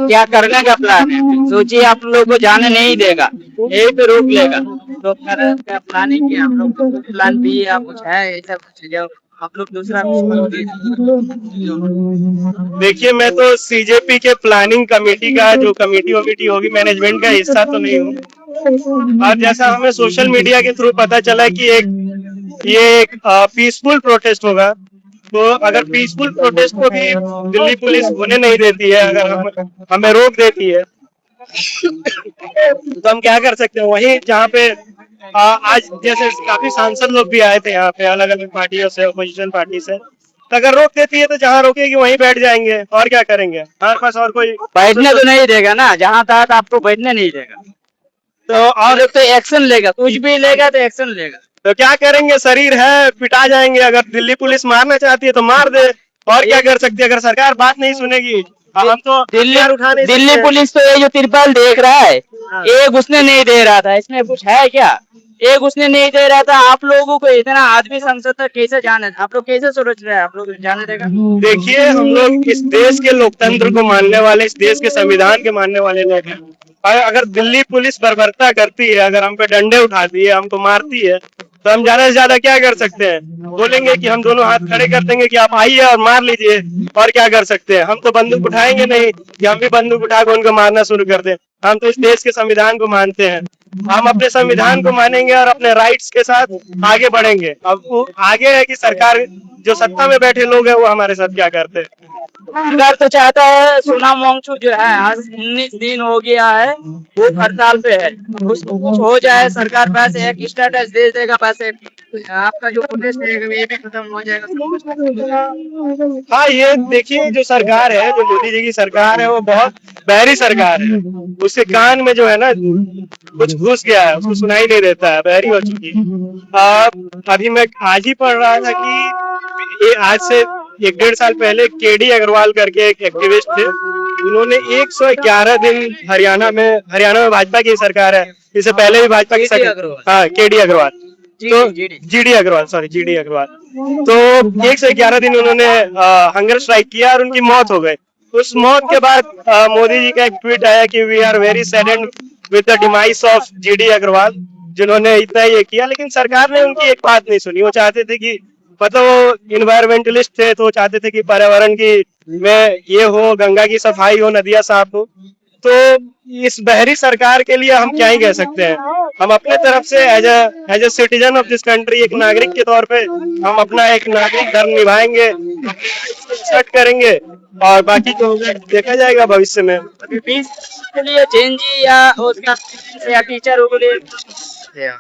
क्या करने का प्लान है? सोचिए आप लोगों को जाने नहीं देगा, यही पे रोक लेगा, तो क्या प्लानिंग किया आप लोग? प्लान बी या कुछ है ऐसा कुछ जो आप लोग दूसरा? देखिए, मैं तो सीजेपी के प्लानिंग कमेटी का जो कमेटी होगी, मैनेजमेंट का हिस्सा तो नहीं हूँ। और जैसा हमें सोशल मीडिया के थ्रू पता चला कि ये एक पीसफुल प्रोटेस्ट होगा, तो अगर पीसफुल प्रोटेस्ट को भी दिल्ली पुलिस होने नहीं देती है, अगर हमें रोक देती है, तो हम क्या कर सकते हैं? वहीं जहाँ पे आज जैसे काफी सांसद लोग भी आए थे यहाँ पे, अलग अलग पार्टियों से, अपोजिशन पार्टी से, तो अगर रोक देती है तो जहाँ रोकेगी वहीं बैठ जाएंगे, और क्या करेंगे? हमारे पास और कोई बैठने तो नहीं देगा ना, जहाँ तक आपको बैठने नहीं देगा, तो और तो एक्शन लेगा, कुछ भी लेगा तो एक्शन लेगा। तो क्या करेंगे? शरीर है, पिटा जाएंगे। अगर दिल्ली पुलिस मारना चाहती है तो मार दे, और क्या कर सकते हैं? अगर सरकार बात नहीं सुनेगी, हम तो दिल्ली पुलिस तो ये जो तिरपाल देख रहा है, एक उसने नहीं दे रहा था, इसमें कुछ है क्या? एक उसने नहीं दे रहा था, आप लोगों को इतना आदमी संसद तक कैसे जाने? आप लोग कैसे सोच रहे हैं आप लोग जाने देगा? देखिए, हम लोग इस देश के लोकतंत्र को मानने वाले, इस देश के संविधान के मानने वाले लोग हैं। अगर दिल्ली पुलिस बर्बरता करती है, अगर हम पे डंडे उठाती है, हमको मारती है, तो हम ज्यादा से ज्यादा क्या कर सकते हैं? बोलेंगे कि हम दोनों हाथ खड़े कर देंगे कि आप आइए और मार लीजिए, और क्या कर सकते हैं? हम तो बंदूक उठाएंगे नहीं कि हम भी बंदूक उठाकर उनको मारना शुरू कर दें। हम तो इस देश के संविधान को मानते हैं। हम अपने संविधान को मानेंगे और अपने राइट्स के साथ आगे बढ़ेंगे। अब वो आगे है कि सरकार, जो सत्ता में बैठे लोग हैं, वो हमारे साथ क्या करते हैं। सरकार तो चाहता है सोनाम वांगचुक जो है, आज 19 दिन हो गया है, वो हड़ताल पे है, कुछ हो जाए, सरकार पास एक स्टेटस दे देगा, पास आपका जो प्रोटेस्ट है ये भी खत्म हो जाएगा। हाँ, ये देखिए, जो सरकार है, जो मोदी जी की सरकार है, वो बहुत बहरी सरकार है। उसके कान में जो है ना कुछ घुस गया है, उसको सुनाई नहीं देता है, बहरी हो चुकी है। अभी मैं आज ही पढ़ रहा था कि ये आज से 1-1.5 साल पहले केडी अग्रवाल करके एक एक्टिविस्ट थे, उन्होंने 111 दिन हरियाणा में भाजपा की सरकार है, इससे पहले भी भाजपा की सरकार, हाँ, केडी अग्रवाल, तो जीडी अग्रवाल, तो 111 दिन उन्होंने हंगर स्ट्राइक किया और उनकी मौत हो गई। उस मौत के बाद मोदी जी का एक ट्वीट आया कि we are very saddened with the demise of GD Agrawal, जिन्होंने इतना ये किया। लेकिन सरकार ने उनकी एक बात नहीं सुनी। वो चाहते थे कि मतलब वो इन्वायरमेंटलिस्ट थे, तो चाहते थे कि पर्यावरण की में ये हो, गंगा की सफाई हो, नदियां साफ हो। तो इस बहरी सरकार के लिए हम क्या ही कह सकते हैं? हम अपने तरफ से as a citizen of this country, एक नागरिक के तौर पे हम अपना एक नागरिक धर्म निभाएंगे, सेट करेंगे, और बाकी तो देखा जाएगा भविष्य में। के लिए जेनजी या उसका या टीचर के लिए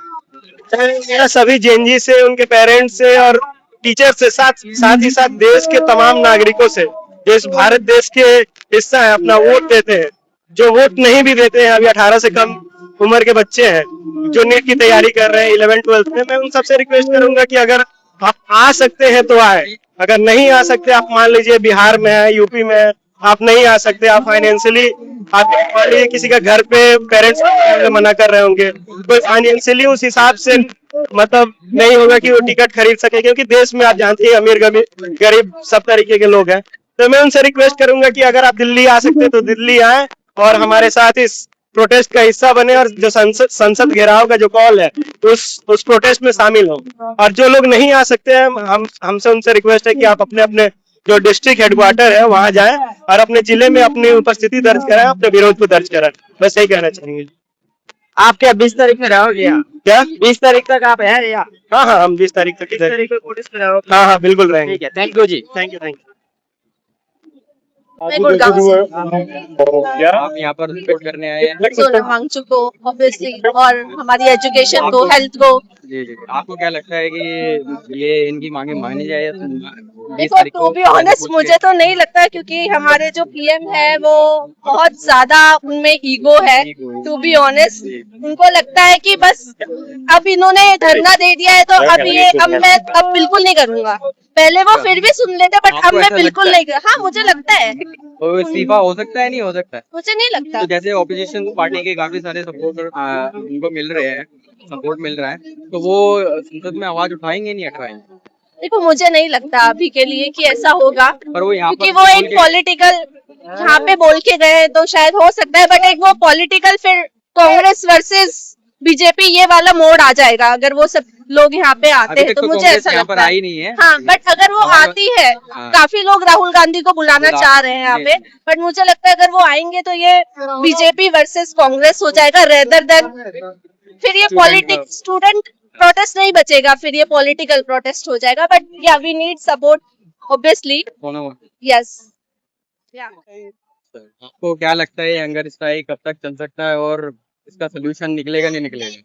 मेरा सभी जेनजी से, उनके पेरेंट्स से और टीचर से, साथ ही साथ देश के तमाम नागरिकों से, जो इस भारत देश के हिस्सा है, अपना वोट देते हैं, जो वोट नहीं भी देते हैं, अभी 18 से कम उम्र के बच्चे हैं जो नीट की तैयारी कर रहे हैं 11th-12th में, मैं उन सबसे रिक्वेस्ट करूंगा कि अगर आप आ सकते हैं तो आए, अगर नहीं आ सकते, आप मान लीजिए बिहार में है, यूपी में है, आप नहीं आ सकते, आप फाइनेंशियली, आप मान लीजिए किसी का घर पे पेरेंट्स मना कर रहे होंगे, कोई फाइनेंशियली उस हिसाब से मतलब नहीं होगा कि वो टिकट खरीद सके, क्योंकि देश में आप जानते हैं अमीर गरीब सब तरीके के लोग हैं। तो मैं उनसे रिक्वेस्ट करूंगा कि अगर आप दिल्ली आ सकते हैं तो दिल्ली आए और हमारे साथ इस प्रोटेस्ट का हिस्सा बने और जो संसद घेराव का जो कॉल है उस प्रोटेस्ट में शामिल हो। और जो लोग नहीं आ सकते हैं, हमसे उनसे रिक्वेस्ट है कि आप अपने अपने जो डिस्ट्रिक्ट हेडक्वार्टर है वहां जाएं और अपने जिले में अपनी उपस्थिति दर्ज कराएं, अपने विरोध को दर्ज कराएं। बस यही कहना चाहेंगे। आप क्या 20 तारीख में रहोगे यहाँ? क्या? 20 तारीख तक आप हैं या? हाँ हाँ, हम 20 तारीख तक 20 तारीख को पुलिस में रहोगे? हाँ हाँ, बिल्कुल रहेंगे। ठीक है, thank you ji. Thank you. मैं गुड़गांव से आप यहाँ पर विजिट करने आए हैं? सोनम वांगचुक को ऑब्वियसली, और हमारी एजुकेशन को, हेल्थ को। जी जी, आपको क्या लगता है कि ये इनकी मांगे मानी जाए? देखो, टू बी ऑनेस्ट मुझे तो नहीं लगता, क्योंकि हमारे जो पीएम है वो बहुत ज्यादा उनमें ईगो है। टू बी ऑनेस्ट उनको लगता है कि बस अब इन्होंने धरना दे दिया है तो अब ये मैं अब बिल्कुल नहीं करूंगा। पहले वो फिर भी सुन लेते, बट अब मैं बिल्कुल नहीं हाँ, मुझे लगता है। तो इस्तीफा हो सकता है, नहीं हो सकता है? मुझे नहीं लगता। तो जैसे ऑपोजिशन पार्टी के काफी सारे सपोर्टर उनको मिल रहे हैं, सपोर्ट मिल रहा है, तो वो संसद में आवाज उठाएंगे नहीं उठाएंगे? देखो, मुझे नहीं लगता अभी के लिए कि ऐसा होगा, पर वो यहाँ क्योंकि पर वो एक पॉलिटिकल यहाँ पे बोल के गए तो शायद हो सकता है, बट एक वो पॉलिटिकल फिर कांग्रेस वर्सेस बीजेपी ये वाला मोड आ जाएगा अगर वो सब लोग यहाँ पे आते हैं, तो मुझे ऐसा लगता है। नहीं है। हाँ, बट अगर वो आती है, काफी लोग राहुल गांधी को बुलाना चाह रहे हैं यहाँ पे, बट मुझे लगता है अगर वो आएंगे तो ये बीजेपी वर्सेस कांग्रेस हो जाएगा, रेदर देन फिर ये पॉलिटिक्स स्टूडेंट प्रोटेस्ट नहीं बचेगा, फिर ये पॉलिटिकल प्रोटेस्ट हो जाएगा। बट या we need support obviously, yes. आपको क्या लगता है हंगर स्ट्राइक कब तक चल सकता है और इसका सोल्यूशन निकलेगा नहीं निकलेगा?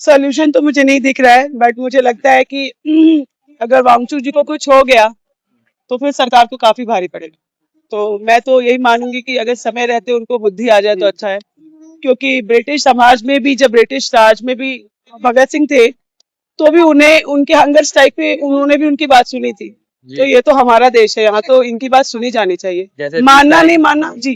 सोल्यूशन तो मुझे नहीं दिख रहा है, बट मुझे लगता है कि अगर वांगचुक जी को कुछ हो गया तो फिर सरकार को काफी भारी पड़ेगा। तो मैं तो यही मानूंगी कि अगर समय रहते उनको बुद्धि आ जाए तो अच्छा है, क्योंकि ब्रिटिश समाज में भी, जब ब्रिटिश राज में भी भगत सिंह थे तो भी उन्हें उनके हंगर स्ट्राइक पे उन्होंने भी उनकी बात सुनी थी। तो ये तो हमारा देश है, यहाँ तो इनकी बात सुनी जानी चाहिए। मानना नहीं मानना जी,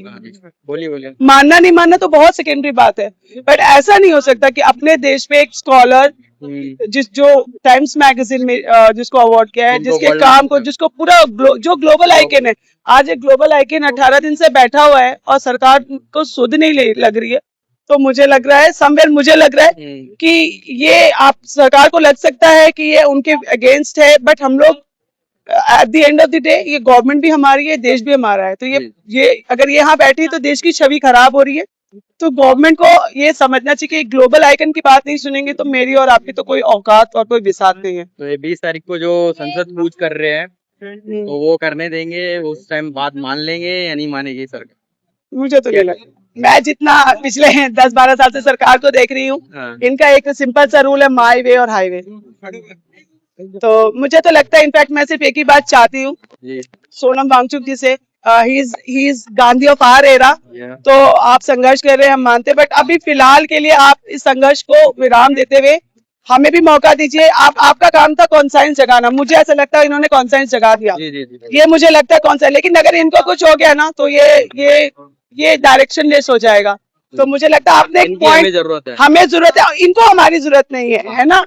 बोलिए। मानना नहीं मानना तो बहुत सेकेंडरी बात है, बट ऐसा नहीं हो सकता कि अपने देश में एक स्कॉलर जो टाइम्स मैगजीन में जिसको अवार्ड किया है, जिसके काम को, जिसको पूरा जो ग्लोबल आइकन है, आज एक ग्लोबल आइकन 18 दिन से बैठा हुआ है और सरकार को सुध नहीं लग रही है। तो मुझे लग रहा है समवेयर, मुझे लग रहा है कि ये आप सरकार को लग सकता है कि ये उनके अगेंस्ट है, बट हम लोग at the end of the day ये गवर्नमेंट भी हमारी है, देश भी हमारा है। तो ये अगर ये यहाँ बैठी तो देश की छवि खराब हो रही है। तो गवर्नमेंट को ये समझना चाहिए कि ग्लोबल आइकन की बात नहीं सुनेंगे तो मेरी और आपकी तो कोई औकात और कोई बिसात नहीं है। तो ये 20 तारीख को जो संसद कूच कर रहे हैं तो वो करने देंगे, उस टाइम बात मान लेंगे या नहीं मानेगी सरकार? मुझे तो नहीं लगता। मैं जितना पिछले 10-12 साल से सरकार को देख रही हूँ, इनका एक सिंपल सा रूल है, माई वे और हाईवे। तो मुझे तो लगता है, इनफैक्ट मैं सिर्फ एक ही बात चाहती हूँ सोनम वांगचुक जी से, he is Gandhi of our era. तो आप संघर्ष कर रहे हैं, हम मानते हैं, बट अभी फिलहाल के लिए आप इस संघर्ष को विराम देते हुए हमें भी मौका दीजिए। आपका काम था कॉन्साइंस जगाना, मुझे ऐसा लगता है इन्होंने कॉन्साइंस जगा दिया। ये मुझे लगता है कॉन्साइंस, लेकिन अगर इनको कुछ हो गया ना तो ये डायरेक्शन लेस हो जाएगा। तो मुझे लगता है आपने एक पॉइंट, हमें जरूरत है, इनको हमारी जरूरत नहीं है ना।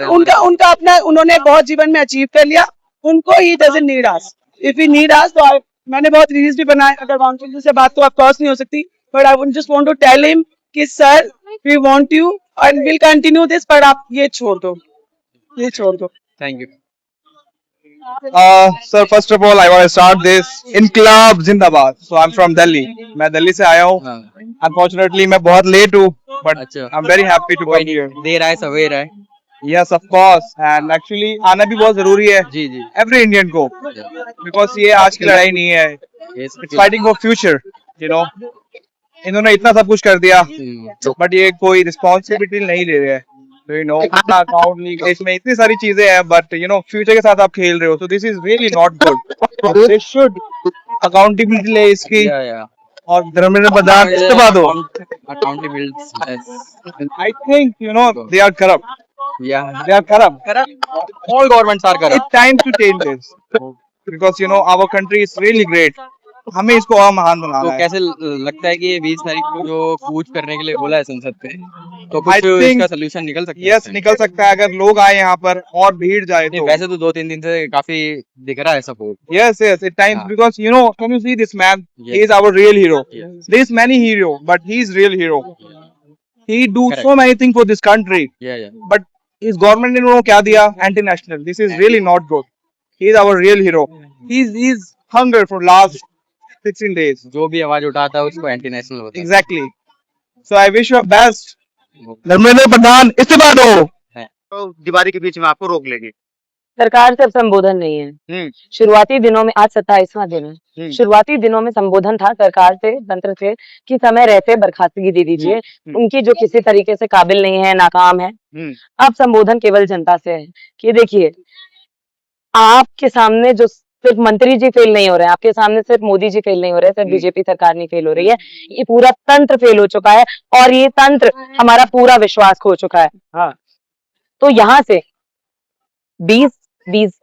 उनका अपना उन्होंने बहुत जीवन में अचीव कर लिया, उनको he doesn't need us. If he need us, तो मैंने बहुत रील्स भी बनाए, अगर वांगचुक जी से बात तो ऑफ कोर्स नहीं हो सकती, but I just want to tell him कि sir we want you and will continue this, पर आप ये छोड़ दो। Thank you. Sir, first of all, I want to start this. Inqilab Zindabad. So I'm from Delhi. मैं दिल्ली से आया हूँ. Unfortunately, मैं बहुत late हूँ, but I'm very happy to come here. देर आए सवेर आए। Yes, of course. And actually आना भी बहुत जरूरी है. जी। Every Indian को. Because ये आज की लड़ाई नहीं है. It's fighting for future. You know. इन्होंने इतना सब कुछ कर दिया, but ये कोई responsibility नहीं ले रहे हैं. You know, अकाउंट नहीं, इसमें इतनी सारी चीजें हैं, but you know, फ्यूचर के साथ आप खेल रहे हो, so this is really not good. They should accountability ले इसकी, और धर्मेंद्र प्रधान इस्तीफा दो. I think you know they are corrupt. Yeah, They are corrupt. all governments are corrupt. It's time to change this because you know our country is really great. हमें इसको और महान बनाना तो है। कैसे लगता है कि ये 20 तारीख को जो कूच करने के लिए बोला है संसद पे, तो I कुछ think- इसका सोल्यूशन निकल सकता है? यस निकल सकता है अगर लोग आए यहाँ पर और भीड़ जाए नहीं, तो। वैसे तो 2-3 दिन से काफी दिख रहा है सपोर्ट। Yes, at times हाँ. because can you see this man? Yes. He is our real hero. Yes. There's many hero, but he is real hero. He do Correct. so many things for this country, Yeah. but his government ने उन्होंने क्या दिया? Anti-national. This is really not good. He is our real hero. He's hunger for last 16 days. जो भी आवाज उठाता है उसको एंटी नेशनल होता है। Exactly. So I wish you best. Dharmendra Pradhan इस्तीफा दो। तो दीवारी के बीच में आपको रोक लेगी। सरकार से अब संबोधन नहीं है। हम्म। शुरुआती दिनों में, आज 27वां दिन है, हम्म। शुरुआती दिनों में संबोधन था सरकार से, तंत्र से कि समय रहते बर्खास्तगी दे दीजिए, उनकी जो किसी तरीके से काबिल नहीं है, नाकाम है। अब संबोधन केवल जनता से है कि देखिए, आपके सामने जो सिर्फ मंत्री जी फेल नहीं हो रहे हैं, आपके सामने सिर्फ मोदी जी फेल नहीं हो रहे हैं, सिर्फ बीजेपी सरकार नहीं फेल हो रही है, ये पूरा तंत्र फेल हो चुका है और ये तंत्र हमारा पूरा विश्वास खो चुका है। हाँ। तो यहाँ से 20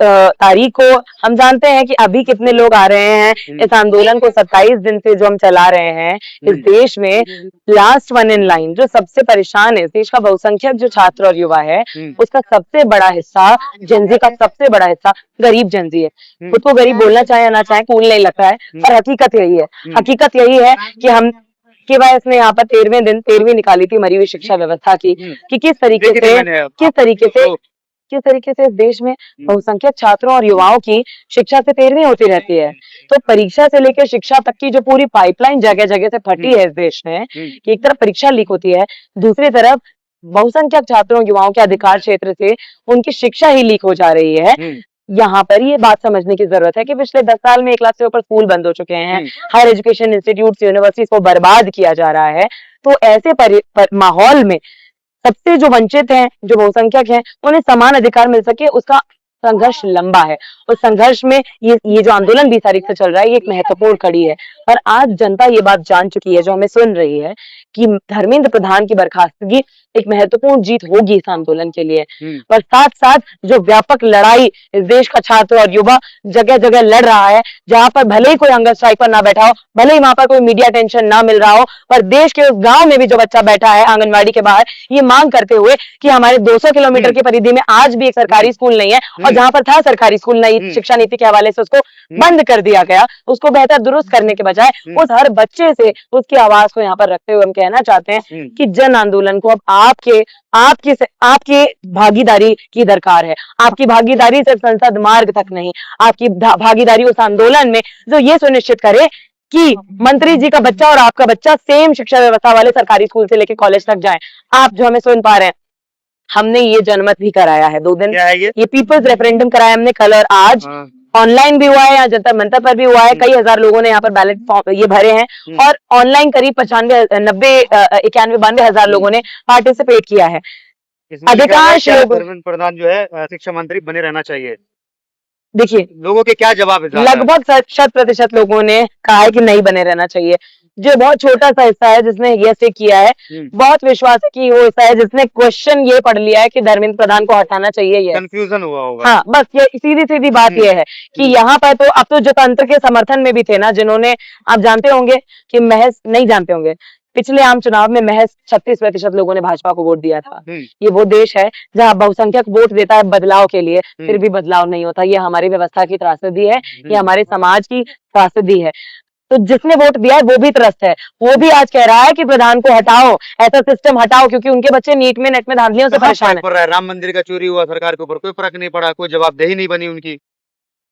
तारीख को हम जानते हैं कि अभी कितने लोग आ रहे हैं इस आंदोलन को 27 दिन से जो हम चला रहे हैं इस देश में। लास्ट वन इन लाइन जो सबसे परेशान है, इस देश का बहुसंख्यक जो छात्र और युवा है, उसका सबसे बड़ा हिस्सा, जेनजी का सबसे बड़ा हिस्सा गरीब जेनजी है। खुद को गरीब बोलना चाहे या ना चाहे, कूल नहीं लगता है, पर हकीकत यही है। हकीकत यही है कि हम KYS ने यहाँ पर 13वीं निकाली थी मरी हुई शिक्षा व्यवस्था की, कि किस तरीके से इस देश में बहुसंख्यक छात्रों और युवाओं की शिक्षा से 13वीं होती रहती है। तो परीक्षा से लेकर शिक्षा तक की जो पूरी पाइपलाइन जगह जगह से फटी है इस देश में, कि एक तरफ परीक्षा लीक होती है, दूसरी तरफ बहुसंख्यक छात्रों युवाओं के अधिकार क्षेत्र से उनकी शिक्षा ही लीक हो जा रही है। यहाँ पर ये बात समझने की जरूरत है कि पिछले 10 साल में 1 लाख से ऊपर स्कूल बंद हो चुके हैं, हायर एजुकेशन इंस्टीट्यूट, यूनिवर्सिटीज को बर्बाद किया जा रहा है। तो ऐसे माहौल में सबसे जो वंचित हैं, जो बहुसंख्यक हैं, उन्हें समान अधिकार मिल सके, उसका संघर्ष लंबा है। उस संघर्ष में ये जो आंदोलन 20 तारीख से चल रहा है, ये एक महत्वपूर्ण कड़ी है। पर आज जनता ये बात जान चुकी है, जो हमें सुन रही है, कि धर्मेंद्र प्रधान की बर्खास्तगी एक महत्वपूर्ण जीत होगी इस आंदोलन के लिए। पर साथ साथ जो व्यापक लड़ाई इस देश का छात्र और युवा जगह जगह लड़ रहा है, जहां पर भले ही कोई हंगर स्ट्राइक पर ना बैठा हो, भले ही वहां पर कोई मीडिया अटेंशन ना मिल रहा हो, पर देश के उस गांव में भी जो बच्चा बैठा है आंगनबाड़ी के बाहर, ये मांग करते हुए कि हमारे 200 किलोमीटर की परिधि में आज भी एक सरकारी स्कूल नहीं है, और जहां पर था सरकारी स्कूल, नई शिक्षा नीति के हवाले से उसको बंद कर दिया गया, उसको बेहतर दुरुस्त करने के बजाय उस हर बच्चे से उसकी आवाज को यहाँ पर रखते हुए हम कहना चाहते हैं कि जन आंदोलन को अब आपके भागीदारी की दरकार है। आपकी भागीदारी सिर्फ संसद मार्ग तक नहीं, आपकी भागीदारी उस आंदोलन में जो ये सुनिश्चित करे कि मंत्री जी का बच्चा और आपका बच्चा सेम शिक्षा व्यवस्था वाले सरकारी स्कूल से लेकर कॉलेज तक जाए। आप जो हमें सुन पा रहे हैं, हमने ये जनमत भी कराया है 2 दिन, ये पीपल्स रेफरेंडम कराया हमने कल और आज, ऑनलाइन भी हुआ है, यहाँ जंतर मंतर पर भी हुआ है। कई हजार लोगों ने यहाँ पर बैलेट फॉर्म ये भरे हैं, और ऑनलाइन करीब 91 हजार लोगों ने पार्टिसिपेट किया है। अधिकांश धर्मेंद्र प्रधान जो है शिक्षा मंत्री बने रहना चाहिए। देखिए, लोगों के क्या जवाब है? लगभग 100% लोगों ने कहा है कि नहीं बने रहना चाहिए। जो बहुत छोटा सा हिस्सा है जिसने यस किया है, बहुत विश्वास है कि वो हिस्सा है जिसने क्वेश्चन ये पढ़ लिया है कि धर्मेंद्र प्रधान को हटाना चाहिए। ये कंफ्यूजन हुआ होगा। हाँ, बस ये सीधी बात ये है कि यहाँ पर तो अब तो जो तंत्र के समर्थन में भी थे ना, जिन्होंने, आप जानते होंगे कि महज नहीं जानते होंगे, पिछले आम चुनाव में महज 36% लोगों ने भाजपा को वोट दिया था। ये वो देश है जहाँ बहुसंख्यक वोट देता है बदलाव के लिए, फिर भी बदलाव नहीं होता। ये हमारी व्यवस्था की त्रासदी है, ये हमारे समाज की त्रासदी है। तो जिसने वोट दिया है वो भी त्रस्त है, वो भी आज कह रहा है कि प्रधान को हटाओ, ऐसा सिस्टम हटाओ, क्योंकि उनके बच्चे नीट में नेट में धांधलियों से परेशान है। राम मंदिर का चोरी हुआ, सरकार के ऊपर कोई फर्क नहीं पड़ा, कोई जवाबदेही नहीं बनी उनकी।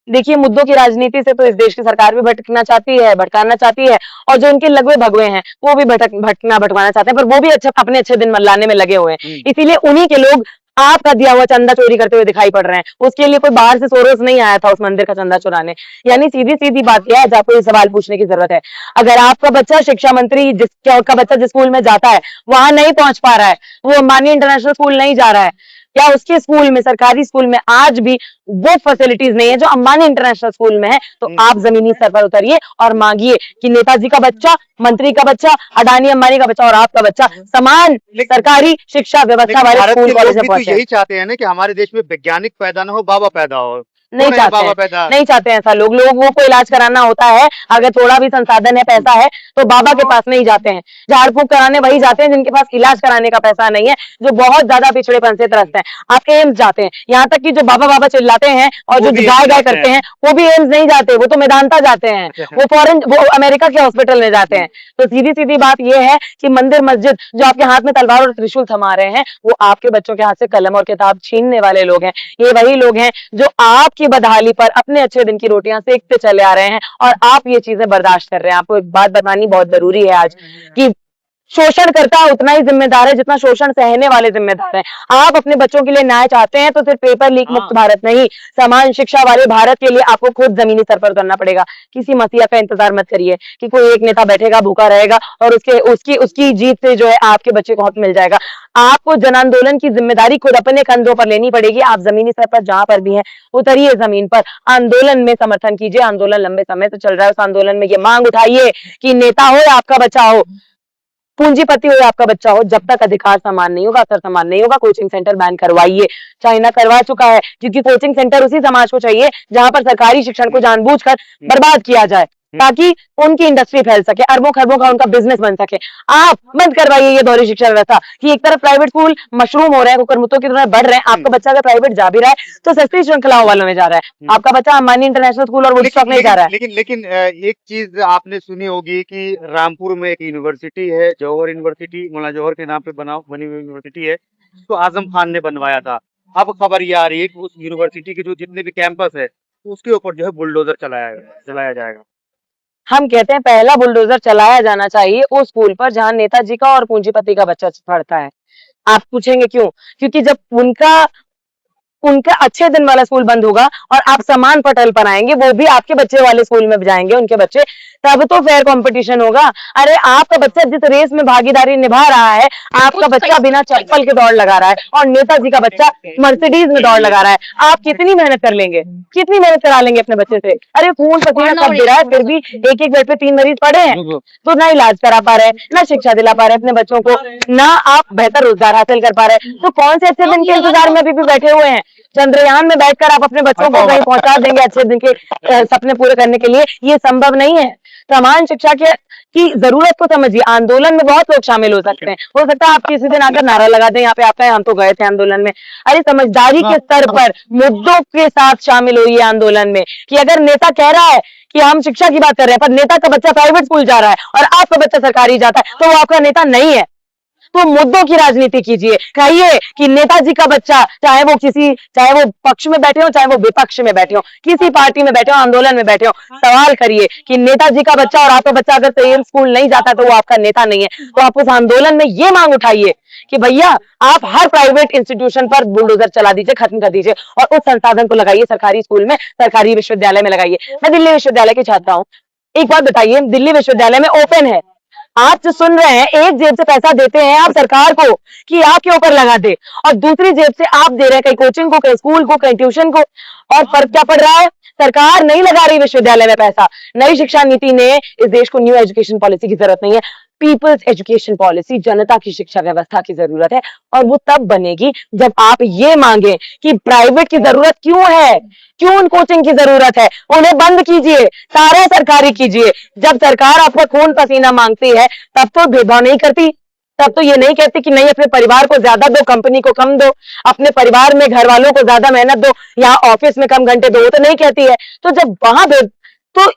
देखिए, मुद्दों की राजनीति से तो इस देश की सरकार भी भटकना चाहती है, भटकाना चाहती है, और जो इनके लगवे भगवे हैं वो भी भटकना चाहते हैं, पर वो भी अपने अच्छे दिन मनाने में लगे हुए हैं। इसीलिए उन्हीं के लोग आपका दिया हुआ चंदा चोरी करते हुए दिखाई पड़ रहे हैं। उसके लिए कोई बाहर से सोरोस नहीं आया था उस मंदिर का चंदा चुराने। यानी सीधी बात यह है, आज आपको ये सवाल पूछने की जरूरत है, अगर आपका बच्चा शिक्षा मंत्री का बच्चा जिस स्कूल में जाता है वहां नहीं पहुंच पा रहा है, वो अंबानी इंटरनेशनल स्कूल नहीं जा रहा है, या उसके स्कूल में, सरकारी स्कूल में आज भी वो फैसिलिटीज नहीं है जो अंबानी इंटरनेशनल स्कूल में है, तो आप जमीनी स्तर पर उतरिए और मांगिए कि नेताजी का बच्चा, मंत्री का बच्चा, अडानी अंबानी का बच्चा और आपका बच्चा समान सरकारी शिक्षा व्यवस्था वाले स्कूल कॉलेज में पहुंचे। यही चाहते हैं ना कि हमारे देश में वैज्ञानिक पैदा ना हो, बाबा पैदा हो। नहीं कौन है चाहते बाबा हैं, पैदा? नहीं चाहते हैं ऐसा। लोगों को इलाज कराना होता है, अगर थोड़ा भी संसाधन है, पैसा है, तो बाबा के पास नहीं जाते हैं। झाड़ फूक कराने वही जाते हैं जिनके पास इलाज कराने का पैसा नहीं है, जो बहुत ज्यादा पिछड़ेपन से त्रस्त है। आप एम्स जाते हैं, यहाँ तक कि जो बाबा बाबा चिल्लाते हैं और वो जो भी गाय एम्स गाय जाते करते हैं। हैं, वो भी एम्स नहीं जाते, वो तो मेदांता जाते हैं, वो अमेरिका के हॉस्पिटल में जाते हैं। तो सीधी सीधी बात ये है कि मंदिर मस्जिद जो आपके हाथ में तलवार और त्रिशूल थमा रहे हैं, वो आपके बच्चों के हाथ से कलम और किताब छीनने वाले लोग हैं। ये वही लोग हैं जो आपकी बदहाली पर अपने अच्छे दिन की रोटियां सेकते चले आ रहे हैं, और आप ये चीजें बर्दाश्त कर रहे हैं। आपको एक बात बतानी बहुत जरूरी है आज, कि शोषण करता उतना ही जिम्मेदार है जितना शोषण सहने वाले जिम्मेदार हैं। आप अपने बच्चों के लिए न्याय चाहते हैं तो सिर्फ पेपर लीक मुक्त भारत नहीं, समान शिक्षा वाले भारत के लिए आपको खुद जमीनी स्तर पर उतरना पड़ेगा। किसी मसीहा का इंतजार मत करिए कि कोई एक नेता बैठेगा, भूखा रहेगा और उसकी जीत से जो है आपके बच्चे को हक मिल जाएगा। आपको जन आंदोलन की जिम्मेदारी खुद अपने कंधों पर लेनी पड़ेगी। आप जमीनी स्तर पर जहां पर भी हैं, उतरिए जमीन पर, आंदोलन में समर्थन कीजिए। आंदोलन लंबे समय से चल रहा है, उस आंदोलन में ये मांग उठाइए कि नेता हो या आपका बच्चा हो, पूंजीपति हो या आपका बच्चा हो, जब तक अधिकार समान नहीं होगा, असर समान नहीं होगा, कोचिंग सेंटर बैन करवाइए। चाइना करवा चुका है, क्योंकि कोचिंग सेंटर उसी समाज को चाहिए जहां पर सरकारी शिक्षण को जानबूझकर बर्बाद किया जाए, ताकि उनकी इंडस्ट्री फैल सके, अरबों खरबों का उनका बिजनेस बन सके। आप बंद करवाइए ये दोहरी शिक्षा व्यवस्था, कि एक तरफ प्राइवेट स्कूल मशरूम हो रहे हैं, कुकरमुत्तों की तरह बढ़ रहे हैं, आपका बच्चा अगर प्राइवेट जा भी रहा है तो सस्ती श्रृंखलाओं वालों में जा रहा है। आपका बच्चा अंबानी इंटरनेशनल स्कूल और वुडस्टॉक नहीं जा रहा है। लेकिन एक चीज आपने सुनी होगी कि रामपुर में एक यूनिवर्सिटी है, जौहर यूनिवर्सिटी, मौलाना जौहर के नाम पे बनी हुई यूनिवर्सिटी है, उसको आजम खान ने बनवाया था। अब खबर ये आ रही है कि उस यूनिवर्सिटी के जो जितने भी कैंपस है, उसके ऊपर जो है बुलडोजर चलाया जाएगा। हम कहते हैं पहला बुलडोजर चलाया जाना चाहिए उस स्कूल पर जहां नेताजी का और पूंजीपति का बच्चा पढ़ता है। आप पूछेंगे क्यों? क्योंकि जब उनका अच्छे दिन वाला स्कूल बंद होगा और आप समान पटल पर आएंगे, वो भी आपके बच्चे वाले स्कूल में जाएंगे उनके बच्चे, तब तो फेयर कंपटीशन होगा। अरे आपका बच्चा जिस रेस में भागीदारी निभा रहा है, आपका बच्चा बिना चप्पल के दौड़ लगा रहा है और नेताजी का बच्चा मर्सिडीज में दौड़ लगा रहा है, आप कितनी मेहनत कर लेंगे, कितनी मेहनत करा लेंगे अपने बच्चे से? अरे खून पसीना सब दे रहा है, फिर भी एक एक बेड पे 3 मरीज पड़े हैं, तो ना इलाज करा पा रहे, ना शिक्षा दिला पा रहे अपने बच्चों को, ना आप बेहतर रोजगार हासिल कर पा रहे। तो कौन से अच्छे दिन के इंतजार में अभी भी बैठे हुए हैं? चंद्रयान में बैठकर आप अपने बच्चों को कहीं पहुंचा देंगे अच्छे दिन के सपने पूरे करने के लिए? ये संभव नहीं है। समान शिक्षा की जरूरत को समझिए। आंदोलन में बहुत लोग शामिल हो सकते हैं, हो सकता है आप किसी दिन आकर नारा लगा दें, यहाँ पे आपका हम तो गए थे आंदोलन में। अरे समझदारी के स्तर पर मुद्दों के साथ शामिल होइए आंदोलन में, कि अगर नेता कह रहा है कि हम शिक्षा की बात कर रहे हैं पर नेता का बच्चा प्राइवेट स्कूल जा रहा है और आपका बच्चा सरकारी जाता है, तो वो आपका नेता नहीं है। तो मुद्दों की राजनीति कीजिए। कहिए कि नेताजी का बच्चा, चाहे वो पक्ष में बैठे हो, चाहे वो विपक्ष में बैठे हो, किसी पार्टी में बैठे हो, आंदोलन में बैठे हो, सवाल करिए कि नेताजी का बच्चा और आपका बच्चा अगर सेम स्कूल नहीं जाता तो वो आपका नेता नहीं है। तो आप उस आंदोलन में ये मांग उठाइए कि भैया आप हर प्राइवेट इंस्टीट्यूशन पर बुलडोजर चला दीजिए, खत्म कर दीजिए, और उस संसाधन को लगाइए सरकारी स्कूल में, सरकारी विश्वविद्यालय में लगाइए। मैं दिल्ली विश्वविद्यालय की छात्रा हूँ। एक बात बताइए, दिल्ली विश्वविद्यालय में ओपन है, आप जो सुन रहे हैं, एक जेब से पैसा देते हैं आप सरकार को कि आपके ऊपर लगा दे, और दूसरी जेब से आप दे रहे हैं कहीं कोचिंग को, कहीं स्कूल को, कहीं ट्यूशन को, और फर्क क्या पड़ रहा है? सरकार नहीं लगा रही विश्वविद्यालय में पैसा। नई शिक्षा नीति ने इस देश को न्यू एजुकेशन पॉलिसी की जरूरत नहीं है, पीपल्स एजुकेशन पॉलिसी, जनता की शिक्षा व्यवस्था की जरूरत है। और वो तब बनेगी जब आप ये मांगे कि प्राइवेट की जरूरत क्यों है, क्यों उन कोचिंग की जरूरत है, उन्हें बंद कीजिए, सारा सरकारी कीजिए। जब सरकार आपका खून पसीना मांगती है तब तो भेदभाव नहीं करती, तब तो ये नहीं कहती कि नहीं अपने परिवार को ज्यादा दो, कंपनी को कम दो, अपने परिवार में घर वालों को ज्यादा मेहनत दो, यहाँ ऑफिस में कम घंटे दो, तो नहीं कहती है। तो जब वहां तो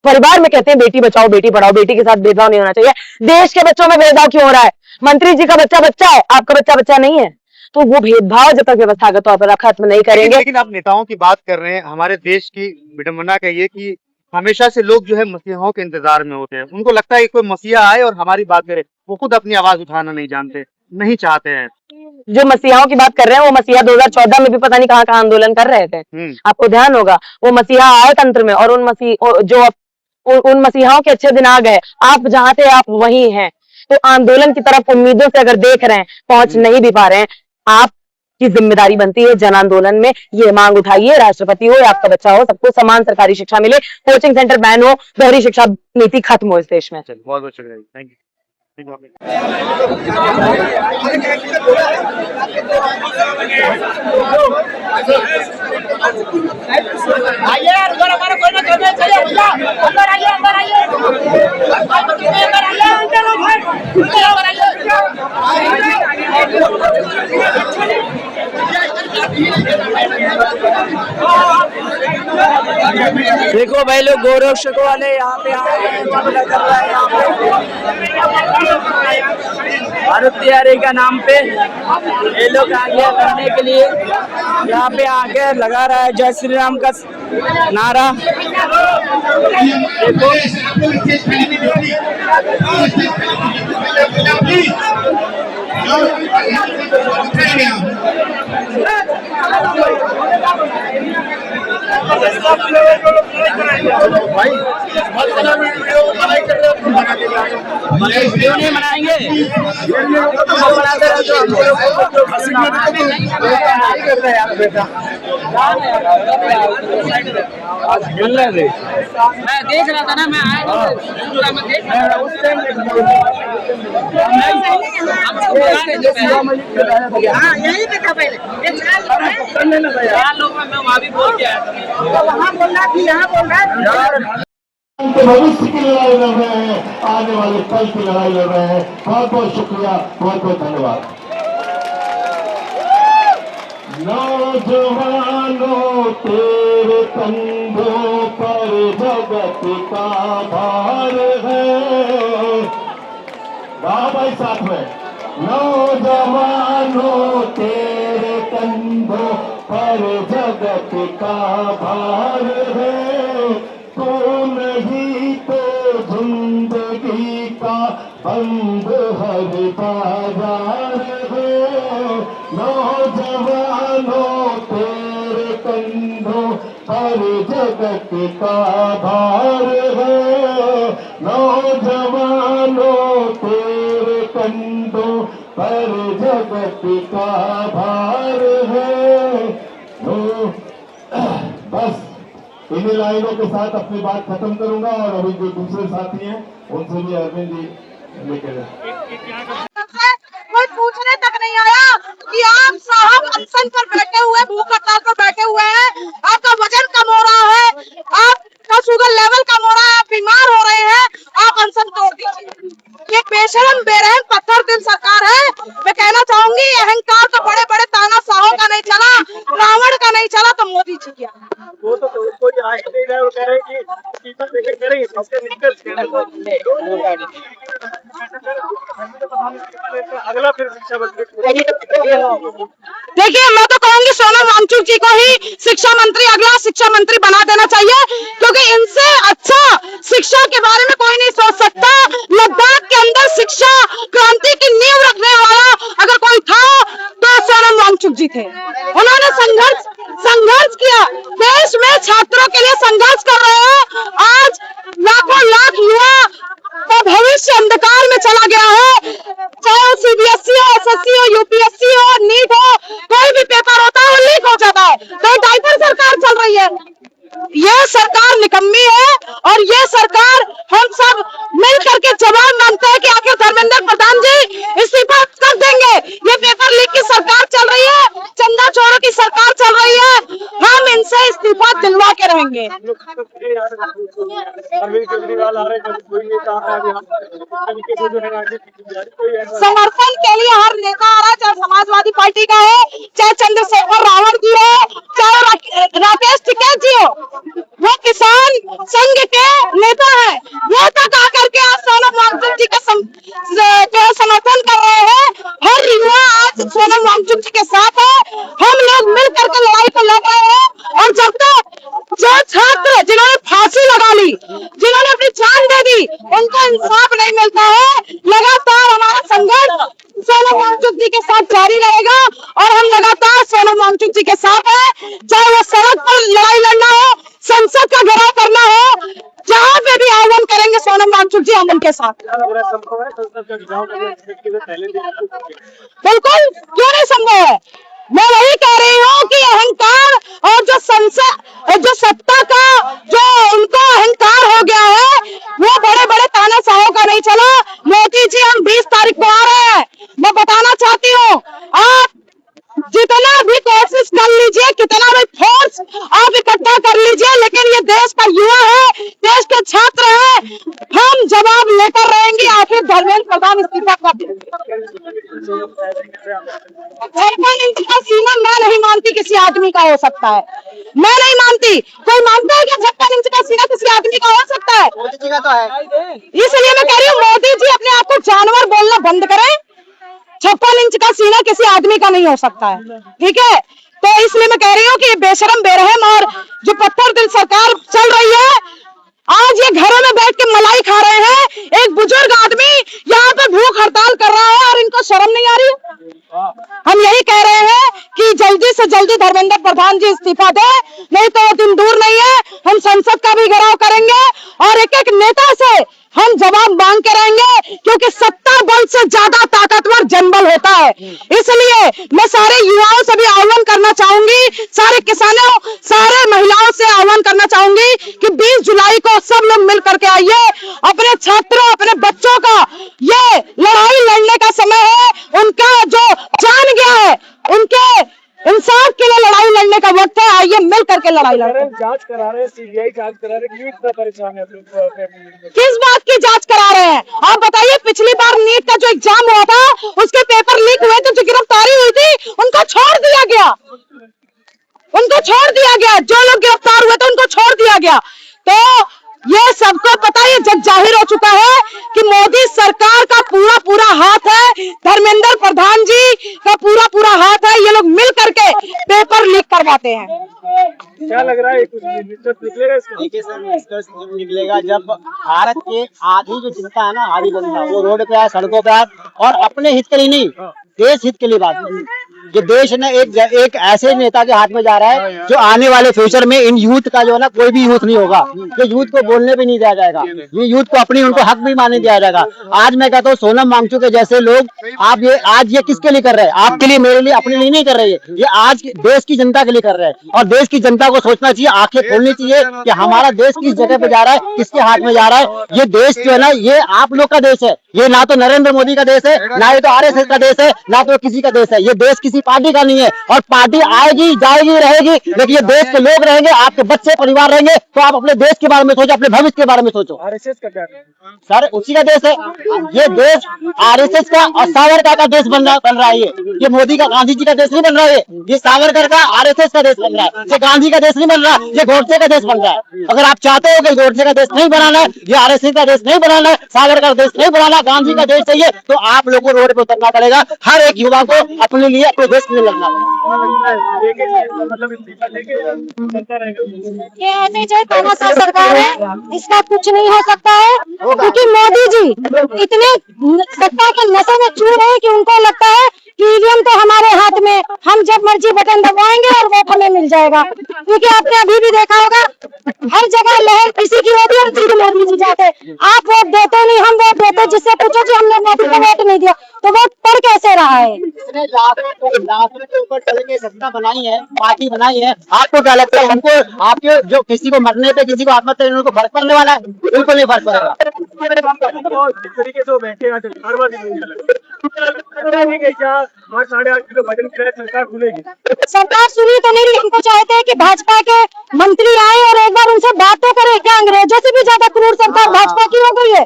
परिवार में कहते हैं बेटी बचाओ बेटी पढ़ाओ, बेटी के साथ भेदभाव नहीं होना चाहिए, देश के बच्चों में भेदभाव क्यों हो रहा है? मंत्री जी का बच्चा बच्चा है, आपका बच्चा बच्चा नहीं है। तो वो भेदभाव जब तक व्यवस्थागत तौर पर आप खत्म नहीं करेंगे। लेकिन आप नेताओं की बात कर रहे हैं, हमारे देश की विडंबना का ये कि हमेशा से लोग जो है मसीहाओं के इंतजार में होते हैं। उनको लगता है कि कोई मसीहा आए और हमारी बात करे, वो खुद अपनी आवाज उठाना नहीं चाहते हैं। जो मसीहाओं की बात कर रहे हैं, वो मसीहा 2014 में भी पता नहीं कहाँ आंदोलन कर रहे थे, आपको ध्यान होगा। वो मसीहा आए तंत्र में, और उन मसीहाओं के अच्छे दिन आ गए, आप जहाँ थे आप वही हैं। तो आंदोलन की तरफ उम्मीदों से अगर देख रहे हैं, पहुंच नहीं भी पा रहे हैं, आपकी जिम्मेदारी बनती है जन आंदोलन में ये मांग उठाइए, राष्ट्रपति हो या आपका बच्चा हो, सबको समान सरकारी शिक्षा मिले, कोचिंग सेंटर बैन हो, दोहरी शिक्षा नीति खत्म हो इस देश में। बहुत बहुत शुक्रिया, थैंक यू। देखो भाई लोग गोरक्षक वाले यहाँ पे आए हैं, झगड़ा कर रहा है यहाँ पे भारत तैयारी का नाम पे ये लोग आ गया करने के लिए यहाँ पे आके लगा रहा है जय श्री राम का नारा। देखो वीडियो नहीं बनाएंगे, बनाते रहे तो मैं देख रहा था ना, मैं आया यही पे था पहले लोग मैं वहाँ भी बोल के आया, वहाँ बोल रहा थी, यहाँ बोल रहा भविष्य की लड़ाई लड़ रहे हैं, आने वाले कल की लड़ाई लड़ रहे हैं। बहुत बहुत शुक्रिया, बहुत बहुत धन्यवाद। नौजवानों तेरे कंधों पर जगत का भार है। गाओ भाई साथ में। नौजवानों तेरे कंधों पर जगत का भार है। तू नहीं तो जिंदगी का बंद हर बाजार है। नौजवानों तेरे कंधों पर जगत का भार है। नौजवानों तेरे कंधों पर जगत का भार है। बस इन्हीं लाइनों के साथ अपनी बात खत्म करूंगा और अभी जो दूसरे साथी हैं उनसे भी अरविंद जी लेकर कोई पूछने तक नहीं आया कि आप साहब अनशन पर बैठे हुए, भूख हड़ताल पर बैठे हुए हैं, आपका वजन कम हो रहा है, आपका शुगर लेवल कम हो रहा है, आप बीमार हो रहे हैं, आप अनशन तोड़ दीजिए। ये बेशरम बेरहम पत्थर दिल सरकार है। मैं कहना चाहूंगी अहंकार तो बड़े बड़े तानाशाहों का नहीं चला, रावण का नहीं चला तो मोदी जी क्या। वो तो कोई आ ही नहीं रहा है, वो कह रहे हैं कि टीचर लेकर करेंगे उसके निकल अगला फिर शिक्षा मंत्री। देखिए मैं तो कहूंगी सोनम वांगचुक जी को ही शिक्षा मंत्री, अगला शिक्षा मंत्री बना देना चाहिए, क्योंकि इनसे अच्छा शिक्षा के बारे में कोई नहीं सोच सकता। लद्दाख के अंदर शिक्षा क्रांति की नींव रखने वाला अगर कोई था तो सोनम वांगचुक जी थे। उन्होंने संघर्ष किया, देश में छात्रों के लिए संघर्ष कर रहे हैं। आज लाखों लाख युवा का भविष्य अंधकार में चला गया है। चाहे वो सीबीएसई हो, एसएससी हो, यूपीएससी हो, नीट हो, कोई भी पेपर होता है वो लीक हो जाता है। तो डाइपर सरकार चल रही है। ये सरकार निकम्मी है और ये सरकार हम सब मिल करके जवाब मांगते हैं कि आखिर धर्मेंद्र प्रधान जी इस्तीफा कर देंगे। ये पेपर लीक की सरकार चल रही है, चंदा चोरों की सरकार चल रही है, हम इनसे इस्तीफा दिलवा के रहेंगे। समर्थन के लिए हर नेता आ रहा है, चाहे समाजवादी पार्टी का है, चाहे चंद्रशेखर रावत जी हो, चाहे राकेश टिकैत जी हो, वो किसान संघ के नेता है। वो तक आकर के आज सोनम वांगचुक जी का समर्थन कर रहे हैं। हर युवा आज सोनम वांगचुक जी के साथ है। हम लोग मिल करके लड़ाई को लड़ रहे हैं और जब तक जो छात्र जिन्होंने फांसी लगा ली, जिन्होंने अपनी जान दे दी, उनको इंसाफ नहीं मिलता है, लगातार हमारा संघर्ष सोनम वांगचुक जी के साथ जारी रहेगा और हम लगातार सोनम वांगचुक जी के साथ है। चाहे वो सड़क पर लड़ाई लड़ना हो, संसद का घेराव करना हो, जहाँ पे भी आह्वान करेंगे सोनम वांगचुक जी हम उनके साथ। बिल्कुल क्यों नहीं संभव है। मैं वही कह रही हूँ कि अहंकार और जो संसद, जो सत्ता का जो उनको अहंकार हो गया है, वो बड़े बड़े तानाशाहों का नहीं चला। मोदी जी हम पत्र है, हम जवाब लेकर रहेंगे। आखिर धर्मेंद्र प्रधान इस्तीफा कब का सीना मैं नहीं मानती किसी आदमी का हो सकता है, मैं नहीं मानती। कोई मानता है कि 56 इंच का सीना किसी आदमी का हो सकता है? इसलिए मैं कह रही हूँ मोदी जी अपने आप को जानवर बोलना बंद करें। 56 इंच का सीना किसी आदमी का नहीं हो सकता है, ठीक है? तो इसलिए मैं कह रही हूँ कि ये बेशरम बेरहम और जो पत्थर दिल सरकार चल रही है, आज ये घरों में बैठ के मलाई खा रहे हैं। एक बुजुर्ग आदमी यहाँ पे भूख हड़ताल कर रहा है और इनको शर्म नहीं आ रही। हम यही कह रहे हैं कि जल्दी से जल्दी धर्मेंद्र प्रधान जी इस्तीफा दे, नहीं तो वो दिन दूर नहीं है। हम संसद का भी घेराव करेंगे और एक एक नेता से हम जवाब मांग के रहेंगे, क्योंकि सत्ता बल से ज्यादा ताकतवर जनबल होता है। इसलिए मैं सारे युवाओं से भी आह्वान करना चाहूंगी, सारे किसानों, सारे महिलाओं से आह्वान करना चाहूंगी कि 20 जुलाई को सब लोग मिल करके आइए। अपने छात्रों, अपने बच्चों का ये लड़ाई लड़ने का समय है। उनका जो जान गया है, उनके इंसाफ के लिए लड़ाई लड़ने का वक्त है। आइए मिल करके लड़ाई लड़ें। जांच करा रहे हैं, सीबीआई जांच करा रहे हैं, क्यों इतना परेशान है? किस बात की जांच करा रहे हैं आप बताइए? पिछली बार नीट का जो एग्जाम हुआ था, उसके पेपर लीक हुए थे, जो गिरफ्तारी हुई थी, उनको छोड़ दिया गया। उनको छोड़ दिया गया। जो लोग गिरफ्तार हुए थे उनको छोड़ दिया गया। तो ये सबको पता है, जग जाहिर हो चुका है कि मोदी सरकार का पूरा पूरा हाथ है, धर्मेंद्र प्रधान जी का पूरा पूरा हाथ है। ये लोग मिल करके पेपर लीक करवाते हैं। क्या लग रहा है, कुछ निष्कर्ष निकलेगा इसका? देखिए सर, निष्कर्ष जब निकलेगा जब भारत के आधी जो जनता है ना, आधी जनता वो रोड पे आए, सड़कों पे आए और अपने हित के लिए नहीं, देश हित के लिए बात करें। ये देश ने एक ऐसे नेता के हाथ में जा रहा है जो आने वाले फ्यूचर में इन यूथ का जो है ना, कोई भी यूथ नहीं होगा, ये यूथ को बोलने भी नहीं दिया जाएगा, ये यूथ को अपनी उनको हक भी मानने दिया जाएगा। आज मैं कहता हूँ सोनम वांगचुक के जैसे लोग आप ये आज ये किसके लिए कर रहे हैं? आपके लिए, मेरे लिए, अपने लिए नहीं कर रहे हैं, ये आज देश की जनता के लिए कर रहे हैं। और देश की जनता को सोचना चाहिए, आंखें खोलनी चाहिए कि हमारा देश किस जगह पे जा रहा है, किसके हाथ में जा रहा है। ये देश जो है ना, ये आप लोग का देश है, ये ना तो नरेंद्र मोदी का देश है, ना ये तो RSS का देश है, ना तो किसी का देश है। ये देश किसी पार्टी का नहीं है, और पार्टी आएगी जाएगी रहेगी, लेकिन ये देश के लोग रहेंगे, आपके बच्चे परिवार रहेंगे। तो आप अपने देश के बारे में सोचो, अपने भविष्य के बारे में सोचो। RSS का क्या सर उसी का देश है ये देश, RSS का और सावरकर का देश बन रहा है। ये मोदी का, गांधी जी का देश नहीं बन रहा है, ये सावरकर का RSS का देश बन रहा है। ये गांधी का देश नहीं बन रहा, ये गोडसे का देश बन रहा है। अगर आप चाहते हो कि गोडसे का देश नहीं बनाना है, ये RSS का देश नहीं बनाना है, सावरकर का देश नहीं बनाना, गांधी का देश चाहिए, तो आप लोगों को रोड पे उतरना पड़ेगा। हर एक युवा को अपने लिए, अपने देश के लिए लड़ना पड़ेगा। ये ऐसे जो तानाशाह सरकार है, इसका कुछ नहीं हो सकता है, क्योंकि मोदी जी इतने सत्ता के नशे में चूर है कि उनको लगता है कि ईवीएम तो हमारे हाथ में, हम जब मर्जी बटन दबाएंगे और वोट हमें मिल जाएगा। क्योंकि आपने अभी भी देखा होगा, हर जगह लहर किसी की होती है, किसी की मोदी जी जाते। आप वोट देते नहीं, हम वोट देते। जिससे पूछो कि हमने मोदी को वोट नहीं दिया, तो वोट पड़ कैसे रहा है? लाखों के ऊपर चल के सत्ता बनाई है, पार्टी बनाई है। आपको क्या लगता है हमको, आपके जो किसी को मरने पे, किसी को आत्महत्या करने को फर्क पड़ने वाला है? बिल्कुल नहीं फर्क पड़ेगा। तरीके से बैठे हर बार सरकार खुलेगी। सरकार सुनी तो नहीं, हमको चाहते हैं कि भाजपा के मंत्री आए और एक बार उनसे बात तो करें। क्या अंग्रेजों से भी ज्यादा क्रूर सरकार भाजपा की हो गई है?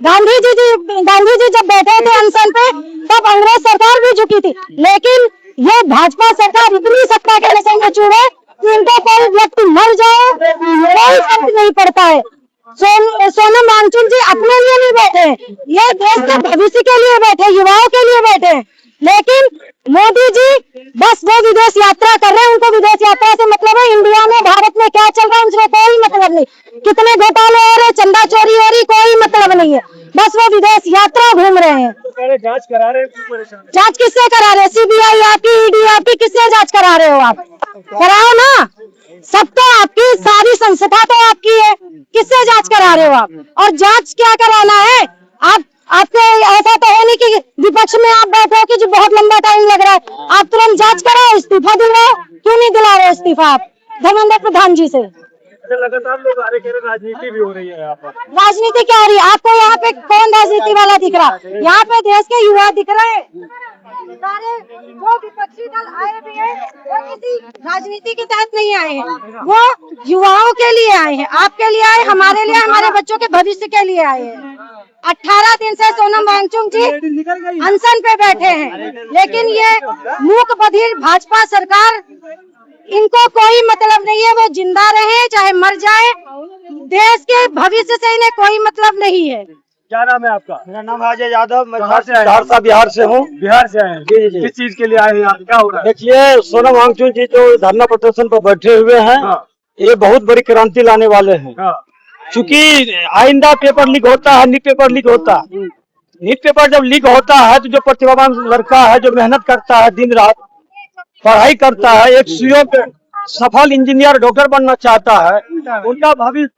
गांधी जी जब बैठे थे अनशन पे, तब अंग्रेज सरकार भी झुकी थी, लेकिन ये भाजपा सरकार इतनी सत्ता के नशे में चूर है कि इनका कोई व्यक्ति मर जाए कोई फर्क नहीं पड़ता है। सोनम वांगचुक जी अपने लिए नहीं बैठे, ये देश के भविष्य के लिए बैठे, युवाओं के लिए बैठे। लेकिन मोदी जी बस वो विदेश यात्रा कर रहे हैं, उनको विदेश यात्रा से मतलब है। इंडिया में, भारत में क्या चल रहा है उनसे कोई मतलब नहीं। कितने घोटाले हो रहे, चंदा चोरी हो रही, कोई मतलब नहीं है। बस वो विदेश यात्रा घूम रहे हैं। जांच करा रहे हैं, जांच किससे करा रहे? CBI आपकी, ED आपकी, किससे जांच करा रहे हो आप? कराओ ना, सब तो आपकी, सारी संस्था तो आपकी है, किससे जांच करा रहे हो आप? और जांच क्या कराना है? आपके ऐसा तो है नहीं कि विपक्ष में आप बैठे हो कि जो बहुत लंबा टाइम लग रहा है, आप तुरंत जांच कराओ, इस्तीफा दिलाओ। क्यों नहीं दिला रहे इस्तीफा आप धर्मेंद्र प्रधान जी से? लगातार लोग आ रहे कह रहे राजनीति भी हो रही है यहाँ पर। राजनीति क्या हो रही है? आपको यहाँ पे कौन राजनीति वाला दिख रहा है? यहाँ पे देश के युवा दिख रहे हैं। सारे जो विपक्षी दल आए भी हैं वो किसी राजनीति के तहत नहीं आए हैं, वो युवाओं के लिए आए हैं, आपके लिए आए, हमारे लिए, हमारे बच्चों के भविष्य के लिए आए हैं। 18 दिन से सोनम वांगचुक जी अनशन पे बैठे हैं, लेकिन ये मूक बधिर भाजपा सरकार, इनको कोई मतलब नहीं है, वो जिंदा रहे चाहे मर जाए, देश के भविष्य से इन्हें कोई मतलब नहीं है। क्या नाम है आपका? मेरा नाम अजय यादव, मैं सहरसा बिहार से हूँ। बिहार से आए हैं? जी जी। किस चीज के लिए आए हैं आप? क्या हो रहा है? देखिए, सोनम वांगचुक जी जो धरना प्रदर्शन पर बैठे हुए हैं, ये बहुत बड़ी क्रांति लाने वाले हैं। क्योंकि आइंदा पेपर लीक होता है, नीट पेपर लीक होता है। नीट पेपर जब लीक होता है तो जो प्रतिभावान लड़का है, जो मेहनत करता है, दिन रात पढ़ाई करता है, एक सीओ पे सफल इंजीनियर डॉक्टर बनना चाहता है, उनका भविष्य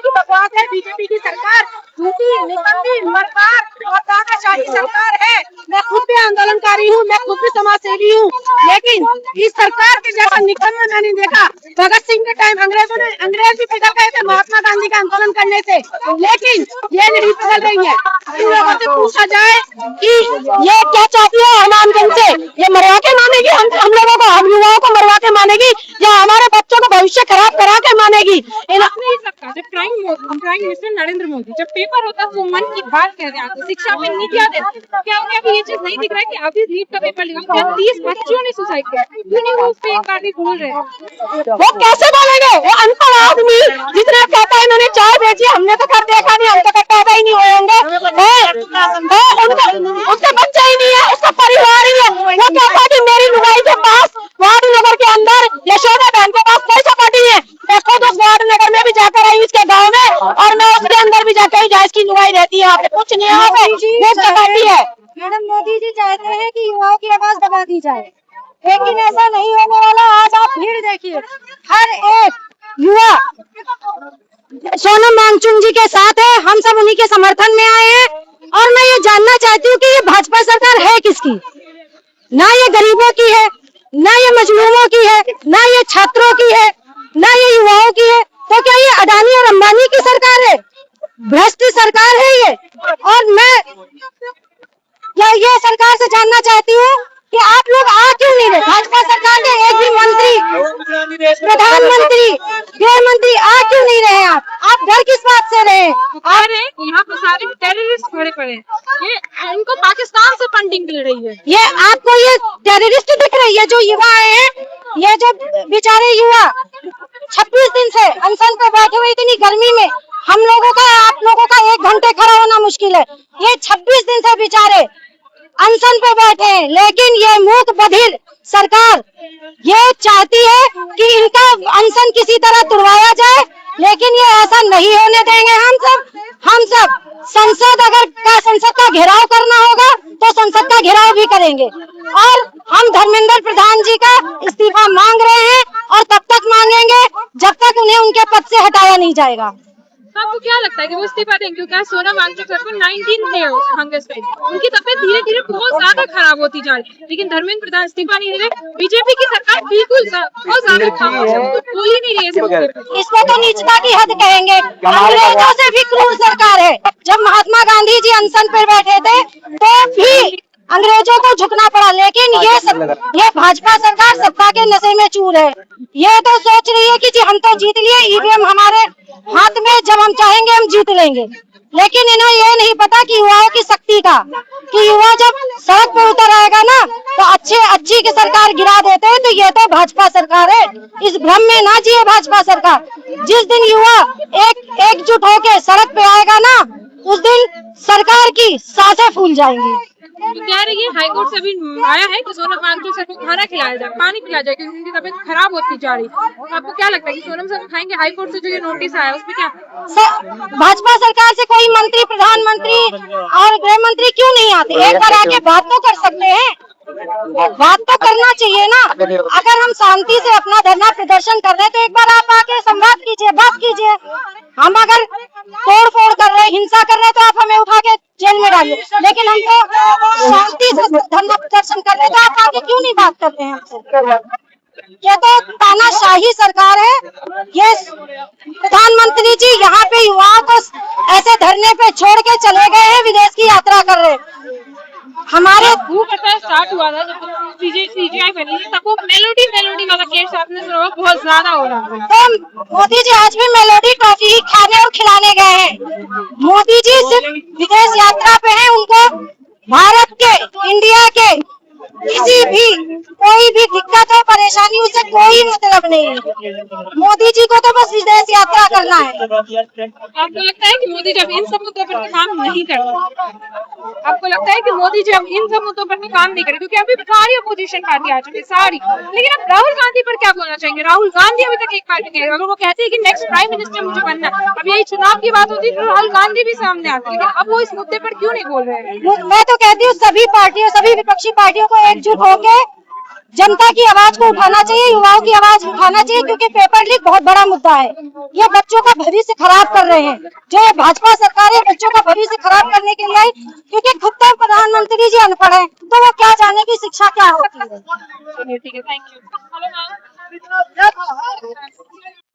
बकवास है। बीजेपी की सरकार झूठी, निकम्मी, मरदार और तानाशाही सरकार है। मैं खुद भी आंदोलनकारी हूँ, मैं खुद भी समाज सेवी हूँ, लेकिन इस सरकार के जैसा निकम्मा मैंने देखा। भगत सिंह के टाइम अंग्रेज भी पिघल गए थे महात्मा गांधी का आंदोलन करने से, लेकिन ये नहीं पिघल रही है। इन लोगों से पूछा जाए कि ये क्या चाहती है हम आम जन से? ये मरवा के मानेगी हम लोगों को, हम युवाओं को मरवा के मानेगी, या हमारे बच्चों का भविष्य खराब करा के मानेगी? जब प्राइम मिनिस्टर नरेंद्र मोदी जब पेपर होता है तो मन की बात कहते हैं, शिक्षा पे नीतियां देते, क्या उन्हें अभी ये चीज नहीं दिख रहा है कि अभी नीट का पेपर लीक हुआ, 30 बच्चों ने सुसाइड किया, क्यों वो उस पे एक बार भी बोल रहे हैं? वो कैसे बोलेंगे? वो अनपढ़ आदमी जितने कहता है मैंने चाय बेची, हमने तो कर देखा नहीं, हम तो पैदा ही नहीं हुए होंगे, उसका बच्चा ही नहीं है, उसका परिवार ही है। वो कहता है कि मेरी लुगाई के पास वार्ड नगर के अंदर यशोदा बहन के पास पैसा पार्टी है, मैं खुद उस वार्ड नगर में भी जाकर आई इसके गाँव में, और मैं उसके अंदर भी जाकर ही इसकी लुगाई रहती है, वहाँ पे कुछ नहीं है। मैडम मोदी जी चाहते हैं कि युवाओं की आवाज दबा दी जाए, लेकिन ऐसा नहीं होने वाला। आज आप भीड़ देखिए, हर एक युवा सोनम वांगचुक जी के साथ है, हम सब उन्हीं के समर्थन में आए हैं। और मैं ये जानना चाहती हूँ कि ये भाजपा सरकार है किसकी? ना ये गरीबों की है, ना ये मजलूमों की है, ना ये छात्रों की है, ना ये युवाओं की है। तो क्या ये अडानी और अंबानी की सरकार है? भ्रष्ट सरकार है ये। और मैं ये सरकार से जानना चाहती हूँ कि आप लोग आ क्यों नहीं रहे? भाजपा सरकार के एक भी मंत्री, प्रधानमंत्री, गृह मंत्री आ क्यों नहीं रहे? आप डर किस बात से रहे? यहाँ पर सारे टेररिस्ट खड़े पड़े हैं, ये इनको पाकिस्तान से फंडिंग मिल रही है। ये आपको ये टेररिस्ट दिख रही है? जो युवा आए हैं, ये जो बेचारे युवा 26 दिन से अनशन पे बैठे हुए, इतनी गर्मी में हम लोगों का, आप लोगों का 1 घंटे खड़ा होना मुश्किल है, ये 26 दिन से बेचारे अनशन पे बैठे हैं। लेकिन ये मूक बधिर सरकार ये चाहती है कि इनका अनशन किसी तरह तुड़वाया जाए, लेकिन ये ऐसा नहीं होने देंगे। हम सब संसद का घेराव करना होगा तो संसद का घेराव भी करेंगे, और हम धर्मेंद्र प्रधान जी का इस्तीफा मांग रहे हैं, और तब तक मांगेंगे जब तक उन्हें उनके पद से हटाया नहीं जाएगा। तो आपको क्या लगता है कि वो इस्तीफा देंगे? क्योंकि सोनम वांगचुक सर को 19 डे कांग्रेस में, उनकी तबियत धीरे धीरे बहुत ज्यादा खराब होती जा रही है, लेकिन धर्मेंद्र प्रधान इस्तीफा नहीं दे रहे। बीजेपी की सरकार बिल्कुल बहुत ज्यादा खामोश है, कुछ बोल ही नहीं रही है। इसको तो नीचता की हद कहेंगे, अंग्रेजों से भी क्रूर सरकार है। जब महात्मा गांधी जी अनशन पर बैठे थे तो भी अंग्रेजों को झुकना पड़ा, लेकिन ये भाजपा सरकार सत्ता के नशे में चूर है। ये तो सोच रही है कि जी हम तो जीत लिए, ईवीएम हमारे हाथ में, जब हम चाहेंगे हम जीत लेंगे। लेकिन इन्हें ये नहीं पता कि युवाओं की शक्ति का, कि युवा जब सड़क पे उतर आएगा ना तो अच्छी की सरकार गिरा देते हैं। तो ये तो भाजपा सरकार है, इस भ्रम में ना जिए भाजपा सरकार। जिस दिन युवा एकजुट होके सड़क पे आएगा ना, उस दिन सरकार की सांसें फूल जाएंगी। कह रही है हाईकोर्ट से अभी आया है कि सोनम वांगचुक सर को खाना खिलाया जाए, पानी पिलाया जाए, क्योंकि उनकी तबीयत खराब होती जा रही है। आपको क्या लगता है कि सोनम सर खाएंगे? हाईकोर्ट से जो ये नोटिस आया उसमें क्या भाजपा सरकार से कोई मंत्री, प्रधानमंत्री और गृह मंत्री क्यों नहीं आते? एक बार आके बात तो कर सकते हैं, बात तो करना चाहिए ना। अगर हम शांति से अपना धरना प्रदर्शन कर रहे हैं तो एक बार आप आके संवाद कीजिए, बात कीजिए। हम अगर तोड़ फोड़ कर रहे हैं, हिंसा कर रहे हैं, तो आप हमें उठा के जेल में डालिए, लेकिन हम तो शांति से धरना प्रदर्शन कर रहे हैं, तो आप आके क्यों नहीं बात करते हैं हमसे? ये तो तानाशाही सरकार है। ये प्रधानमंत्री जी यहाँ पे युवाओं को ऐसे धरने पे छोड़ के चले गए हैं, विदेश की यात्रा कर रहे हैं। हमारे स्टार्ट हुआ था जब सीजीआई बनी थी, तब वो मेलोडी वाला केस आपने सुना होगा, बहुत ज्यादा हो रहा है। तो मोदी जी आज भी मेलोडी टॉफी खाने और खिलाने गए हैं। मोदी जी सिर्फ विदेश यात्रा पे हैं, उनको भारत के, इंडिया के किसी भी कोई भी दिक्कत है, परेशानी, उससे कोई मतलब नहीं है। मोदी जी को तो बस विदेश यात्रा करना है। आपको लगता है कि मोदी जी अब इन सब मुद्दों पर काम नहीं करते? आपको लगता है कि मोदी जी अब इन सब मुद्दों पर काम नहीं करें? क्योंकि अभी सारी अपोजिशन पार्टी आ चुकी है, सारी। लेकिन अब राहुल गांधी पर क्या बोलना चाहेंगे? राहुल गांधी अभी तक एक पार्टी के, अगर वो कहते हैं कि नेक्स्ट प्राइम मिनिस्टर मुझे बनना, अब यही चुनाव की बात होती है तो राहुल गांधी भी सामने आते हैं, लेकिन अब वो इस मुद्दे पर क्यों नहीं बोल रहे हैं? मैं तो कहती हूँ सभी पार्टियों, सभी विपक्षी पार्टियों को एकजुट होके जनता की आवाज को उठाना चाहिए, युवाओं की आवाज उठाना चाहिए, क्योंकि पेपर लीक बहुत बड़ा मुद्दा है। ये बच्चों का भविष्य खराब कर रहे हैं। जो ये भाजपा सरकार है बच्चों का भविष्य खराब करने के लिए आई, क्योंकि खुद तो प्रधानमंत्री जी अनपढ़ है, तो वो क्या जाने की शिक्षा क्या होती है। ठीक है, थैंक यू।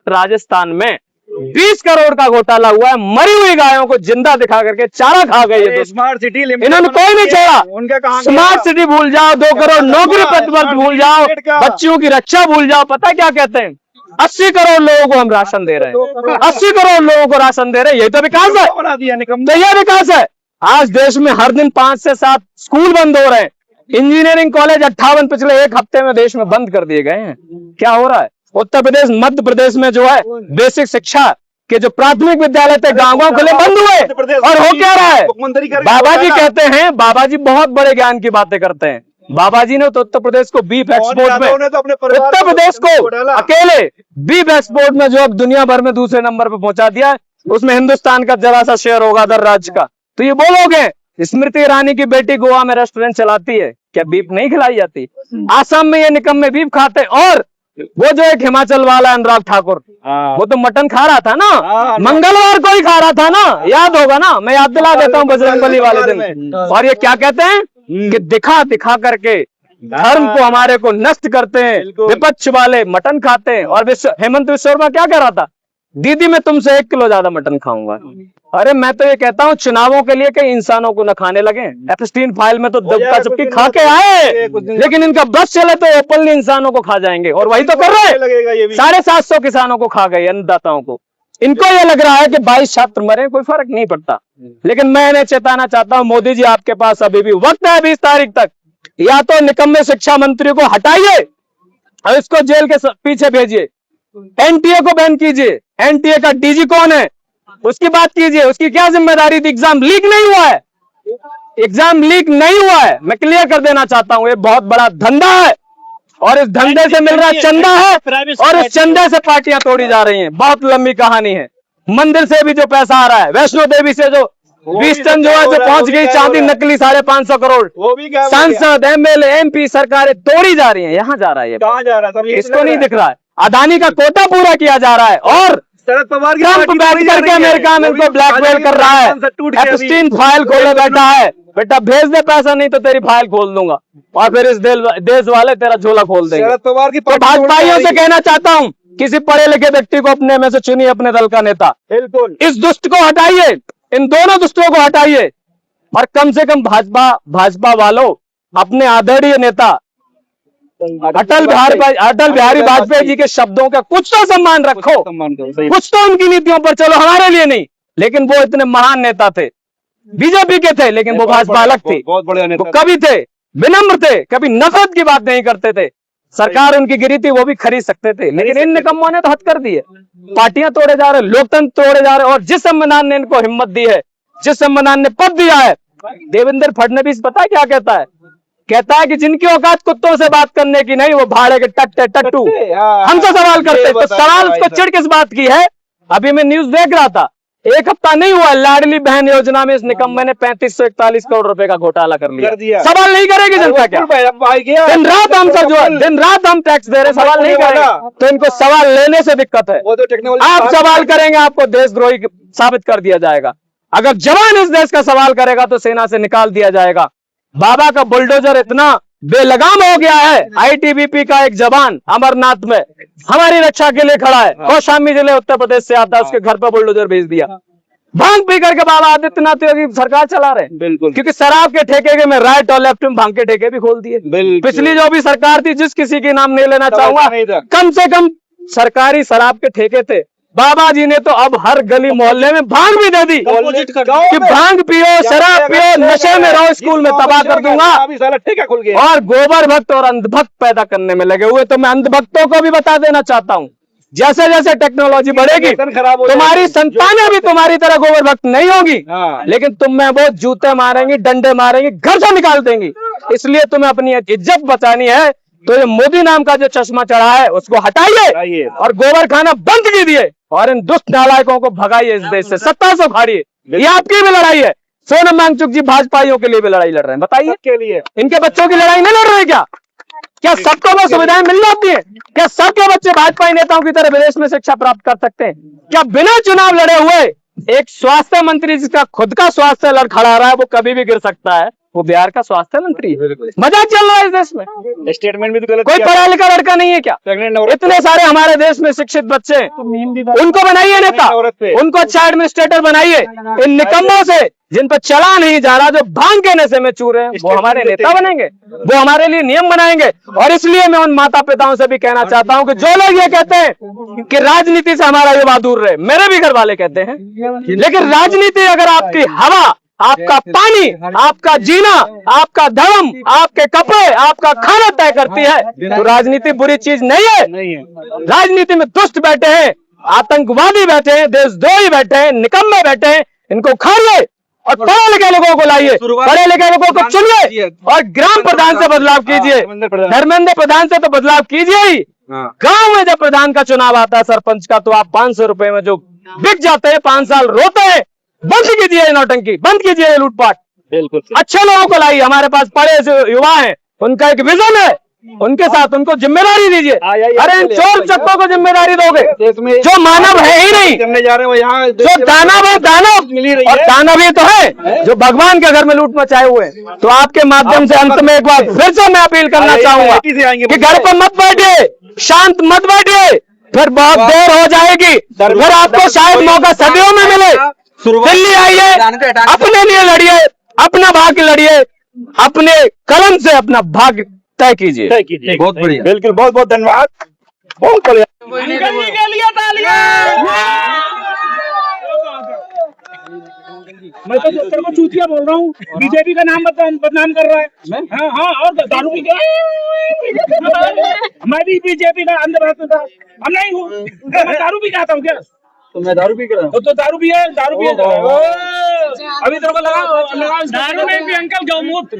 राजस्थान में 20 करोड़ का घोटाला हुआ है, मरी हुई गायों को जिंदा दिखा करके चारा खा गए ये। स्मार्ट सिटी इन्होंने कोई नहीं छोड़ा। उनका कहां स्मार्ट सिटी भूल जाओ, 2 करोड़ नौकरी पद भूल जाओ, बच्चियों की रक्षा भूल जाओ। पता क्या कहते हैं? 80 करोड़ लोगों को हम राशन दे रहे हैं, 80 करोड़ लोगों को राशन दे रहे हैं। यही तो विकास है, तो यह विकास है। आज देश में हर दिन 5 से 7 स्कूल बंद हो रहे हैं। इंजीनियरिंग कॉलेज 58 पिछले 1 हफ्ते में देश में बंद कर दिए गए हैं। क्या हो रहा है? उत्तर प्रदेश, मध्य प्रदेश में जो है बेसिक शिक्षा के जो प्राथमिक विद्यालय थे गाँव खुले बंद हुए। और हो क्या रहा है? बाबा जी कहते हैं, बाबा जी बहुत बड़े ज्ञान की बातें करते हैं। बाबा जी ने तो उत्तर प्रदेश को बीफ एक्सपोर्ट में, उत्तर प्रदेश को अकेले बीफ एक्सपोर्ट में जो अब दुनिया भर में दूसरे नंबर पर पहुंचा दिया, उसमें हिंदुस्तान का जरा सा शेयर होगा अदर राज्य का। तो ये बोलोगे स्मृति ईरानी की बेटी गोवा में रेस्टोरेंट चलाती है, क्या बीफ नहीं खिलाई जाती? आसाम में ये निकम्मे बीफ खाते। और वो जो एक हिमाचल वाला अनुराग ठाकुर, वो तो मटन खा रहा था ना, मंगलवार को ही खा रहा था ना, याद होगा ना, मैं याद दिला देता हूँ बजरंगबली वाले दिन। और ये क्या कहते हैं कि दिखा करके धर्म को, हमारे को नष्ट करते हैं। विपक्ष वाले मटन खाते हैं। और हेमंत विश्व शर्मा क्या कह रहा था? दीदी मैं तुमसे 1 किलो ज्यादा मटन खाऊंगा। अरे मैं तो ये कहता हूँ चुनावों के लिए कई इंसानों को न खाने लगे। एप्स्टीन फाइल में तो दबका चुपकी खा के आए, लेकिन इनका बस चले तो ओपनली इंसानों को खा जाएंगे। और वही तो कर रहे हैं। 750 किसानों को खा गए, अन्नदाताओं को। इनको ये लग रहा है कि 22 छात्र मरे, कोई फर्क नहीं पड़ता। लेकिन मैं इन्हें चेताना चाहता हूँ, मोदी जी आपके पास अभी भी वक्त है 20 तारीख तक। या तो निकम्मे शिक्षा मंत्री को हटाइए और इसको जेल के पीछे भेजिए, एनटीए को बैन कीजिए। एनटीए का डीजी कौन है उसकी बात कीजिए, उसकी क्या जिम्मेदारी थी? एग्जाम लीक नहीं हुआ है, एग्जाम लीक नहीं हुआ है। मैं क्लियर कर देना चाहता हूँ, ये बहुत बड़ा धंधा है और इस धंधे से मिल रहा चंदा है और इस चंदे से पार्टियां तोड़ी जा रही हैं। बहुत लंबी कहानी है। मंदिर से भी जो पैसा आ रहा है, वैष्णो देवी से जो 20 टन जो है जो पहुंच गई चांदी नकली 550 करोड़, सांसद, एमएलए, एमपी सरकारें तोड़ी जा रही हैं। यहाँ जा रहा है, कहाँ जा रहा है? इसको नहीं दिख रहा है। अदानी का कोटा पूरा किया जा रहा है और शरद पवार ट्रंप बैठ करके अमेरिका में उनको ब्लैकमेल कर रहा है। एप्स्टीन फाइल खोले बैठा है, बेटा भेज दे पैसा नहीं तो तेरी फाइल खोल दूंगा और फिर इस देश वाले तेरा झोला खोल देंगे। शरद पवार की तो भाजपाइयों से कहना चाहता हूँ, किसी पढ़े लिखे व्यक्ति को अपने में से चुनिए अपने दल का नेता। बिल्कुल इस दुष्ट को हटाइए, इन दोनों दुष्टों को हटाइए और कम से कम भाजपा वालों अपने आदरणीय नेता अटल बिहारी वाजपेयी जी के शब्दों का कुछ तो सम्मान रखो, कुछ तो उनकी नीतियों पर चलो, हमारे लिए नहीं। लेकिन वो इतने महान नेता थे, बीजेपी के थे, लेकिन वो भाजपा अलग थी। बहुत बड़े नेता, वो कवि थे, विनम्र थे, कभी नफरत की बात नहीं करते थे। सरकार उनकी गिरी थी, वो भी खरीद सकते थे, लेकिन इन निकम्मों ने तो हद कर दी है। पार्टियां तोड़े जा रहे, लोकतंत्र तोड़े जा रहे। और जिस संविधान ने इनको हिम्मत दी है, जिस संविधान ने पद दिया है, देवेंद्र फडणवीस पता है क्या कहता है? कहता है कि जिनकी औकात कुत्तों से बात करने की नहीं, वो भाड़े के टट्टू हमसे सवाल करते। तो सवाल उसको चिढ़ किस बात की है? अभी मैं न्यूज देख रहा था, 1 हफ्ता नहीं हुआ, लाडली बहन योजना में इस निकम्मे ने 3541 करोड़ रुपए का घोटाला कर लिया। सवाल नहीं करेगी जनता क्या? दिन रात हम सब जो है, दिन रात हम टैक्स दे रहे, सवाल नहीं करेगा। तो इनको सवाल लेने से दिक्कत है। आप सवाल करेंगे, आपको देशद्रोही साबित कर दिया जाएगा। अगर जवान इस देश का सवाल करेगा तो सेना से निकाल दिया जाएगा। बाबा का बुलडोजर इतना बेलगाम हो गया है। आईटीबीपी का एक जवान अमरनाथ में हमारी रक्षा के लिए खड़ा है, कौशाम्बी जिले उत्तर प्रदेश से आता है, उसके घर पर बुलडोजर भेज दिया। भांग पी करके बाबा आदित्यनाथ योगी सरकार चला रहे हैं। बिल्कुल, क्योंकि शराब के ठेके के में राइट और लेफ्ट में भांग के ठेके भी खोल दिए। पिछली जो भी सरकार थी, जिस किसी की नाम नहीं लेना चाहूंगा, कम से कम सरकारी शराब के ठेके थे। बाबा जी ने तो अब हर गली मोहल्ले में भांग भी दे दी कि भांग पियो, शराब पियो, नशे में रहो, स्कूल में तबाह कर दूंगा। ठेका खुल गया और गोबर भक्त और अंधभक्त पैदा करने में लगे हुए। तो मैं अंधभक्तों को भी बता देना चाहता हूँ, जैसे जैसे टेक्नोलॉजी बढ़ेगी तुम्हारी संतानें भी तुम्हारी तरह गोबर भक्त नहीं होगी, लेकिन तुम में वो जूते मारेंगी, डंडे मारेंगी, घर से निकाल देंगी। इसलिए तुम्हें अपनी इज्जत बचानी है तो ये मोदी नाम का जो चश्मा चढ़ा है उसको हटाइए और गोबर खाना बंद कीजिए और इन दुष्ट नालायकों को भगाइए इस देश से, सत्ता से उखाड़िए। ये आपकी भी लड़ाई है। सोनम वांगचुक जी भाजपाइयों के लिए भी लड़ाई लड़ रहे हैं, बताइए के लिए इनके बच्चों की लड़ाई नहीं लड़ रहे क्या? क्या सबको वो सुविधाएं मिल जाती है? क्या सबके बच्चे भाजपाई नेताओं की तरह विदेश में शिक्षा प्राप्त कर सकते हैं? क्या बिना चुनाव लड़े हुए एक स्वास्थ्य मंत्री जिसका खुद का स्वास्थ्य लड़खड़ा रहा है वो कभी भी गिर सकता है, वो बिहार का स्वास्थ्य मंत्री है? मजाक चल रहा है इस देश में। स्टेटमेंट भी तो गलत, कोई पढ़ा लिखा लड़का नहीं है क्या? इतने सारे हमारे देश में शिक्षित बच्चे हैं, उनको बनाइए नेता, उनको अच्छा एडमिनिस्ट्रेटर बनाइए। इन निकम्मों से जिन पर चला नहीं जा रहा, जो भांग के नशे में चूर हैं, वो हमारे नेता बनेंगे, वो हमारे लिए नियम बनाएंगे। और इसलिए मैं उन माता पिताओं से भी कहना चाहता हूं कि जो लोग ये कहते हैं कि राजनीति से हमारा युवा दूर रहे, मेरे भी घर वाले कहते हैं, लेकिन राजनीति अगर आपकी हवा, आपका पानी, आपका जीना, आपका धर्म, आपके कपड़े, आपका खाना तय करती है तो राजनीति बुरी चीज नहीं है। राजनीति में दुष्ट बैठे हैं, आतंकवादी बैठे हैं, देशद्रोही बैठे हैं, निकम्मे बैठे हैं, इनको उखाड़िए और पढ़े लिखे लोगों को लाइए, पढ़े लिखे लोगों को चुनिए और ग्राम प्रधान से बदलाव कीजिए। धर्मेंद्र प्रधान से तो बदलाव कीजिए ही। गांव में जब प्रधान का चुनाव आता है, सरपंच का, तो आप 500 रुपए में जो बिक जाते हैं, 5 साल रोते हैं। बंद कीजिए नौटंकी, बंद कीजिए लूटपाट। बिल्कुल अच्छे लोगों को लाइए। हमारे पास पढ़े जो युवा हैं, उनका एक विजन है, उनके साथ उनको जिम्मेदारी दीजिए। अरे इन चोर चक्कों को जिम्मेदारी दोगे जो मानव है ही नहीं, जा रहे हो यहाँ, जो दानव है, दानव और दानव ही तो है जो भगवान के घर में लूट मचाए हुए हैं। तो आपके माध्यम से अंत में एक बार फिर से मैं अपील करना चाहूंगा कि घर पर मत बैठिए, शांत मत बैठिए, फिर बहुत देर हो जाएगी, फिर आपको शायद मौका सदियों में मिले। दिल्ली आइए, अपने लिए लड़िए, अपना भाग्य लड़िए, अपने कलम से अपना भाग्य तय कीजिए। बहुत बढ़िया, बिल्कुल, बहुत बहुत धन्यवाद, बहुत बढ़िया। मैं तो तेरे को चूतिया बोल रहा हूँ, बीजेपी का नाम बदनाम कर रहा है। हाँ हाँ, और दारू पी के मैं भी बीजेपी का अंदर था, अब नहीं हूँ, मैं दारू पी जाता हूँ क्या? तो मैं दारू पी कर रहा हूँ, तो दारू पिए अभी तेरे को लगा दारू में भी अंकल गौमूत्र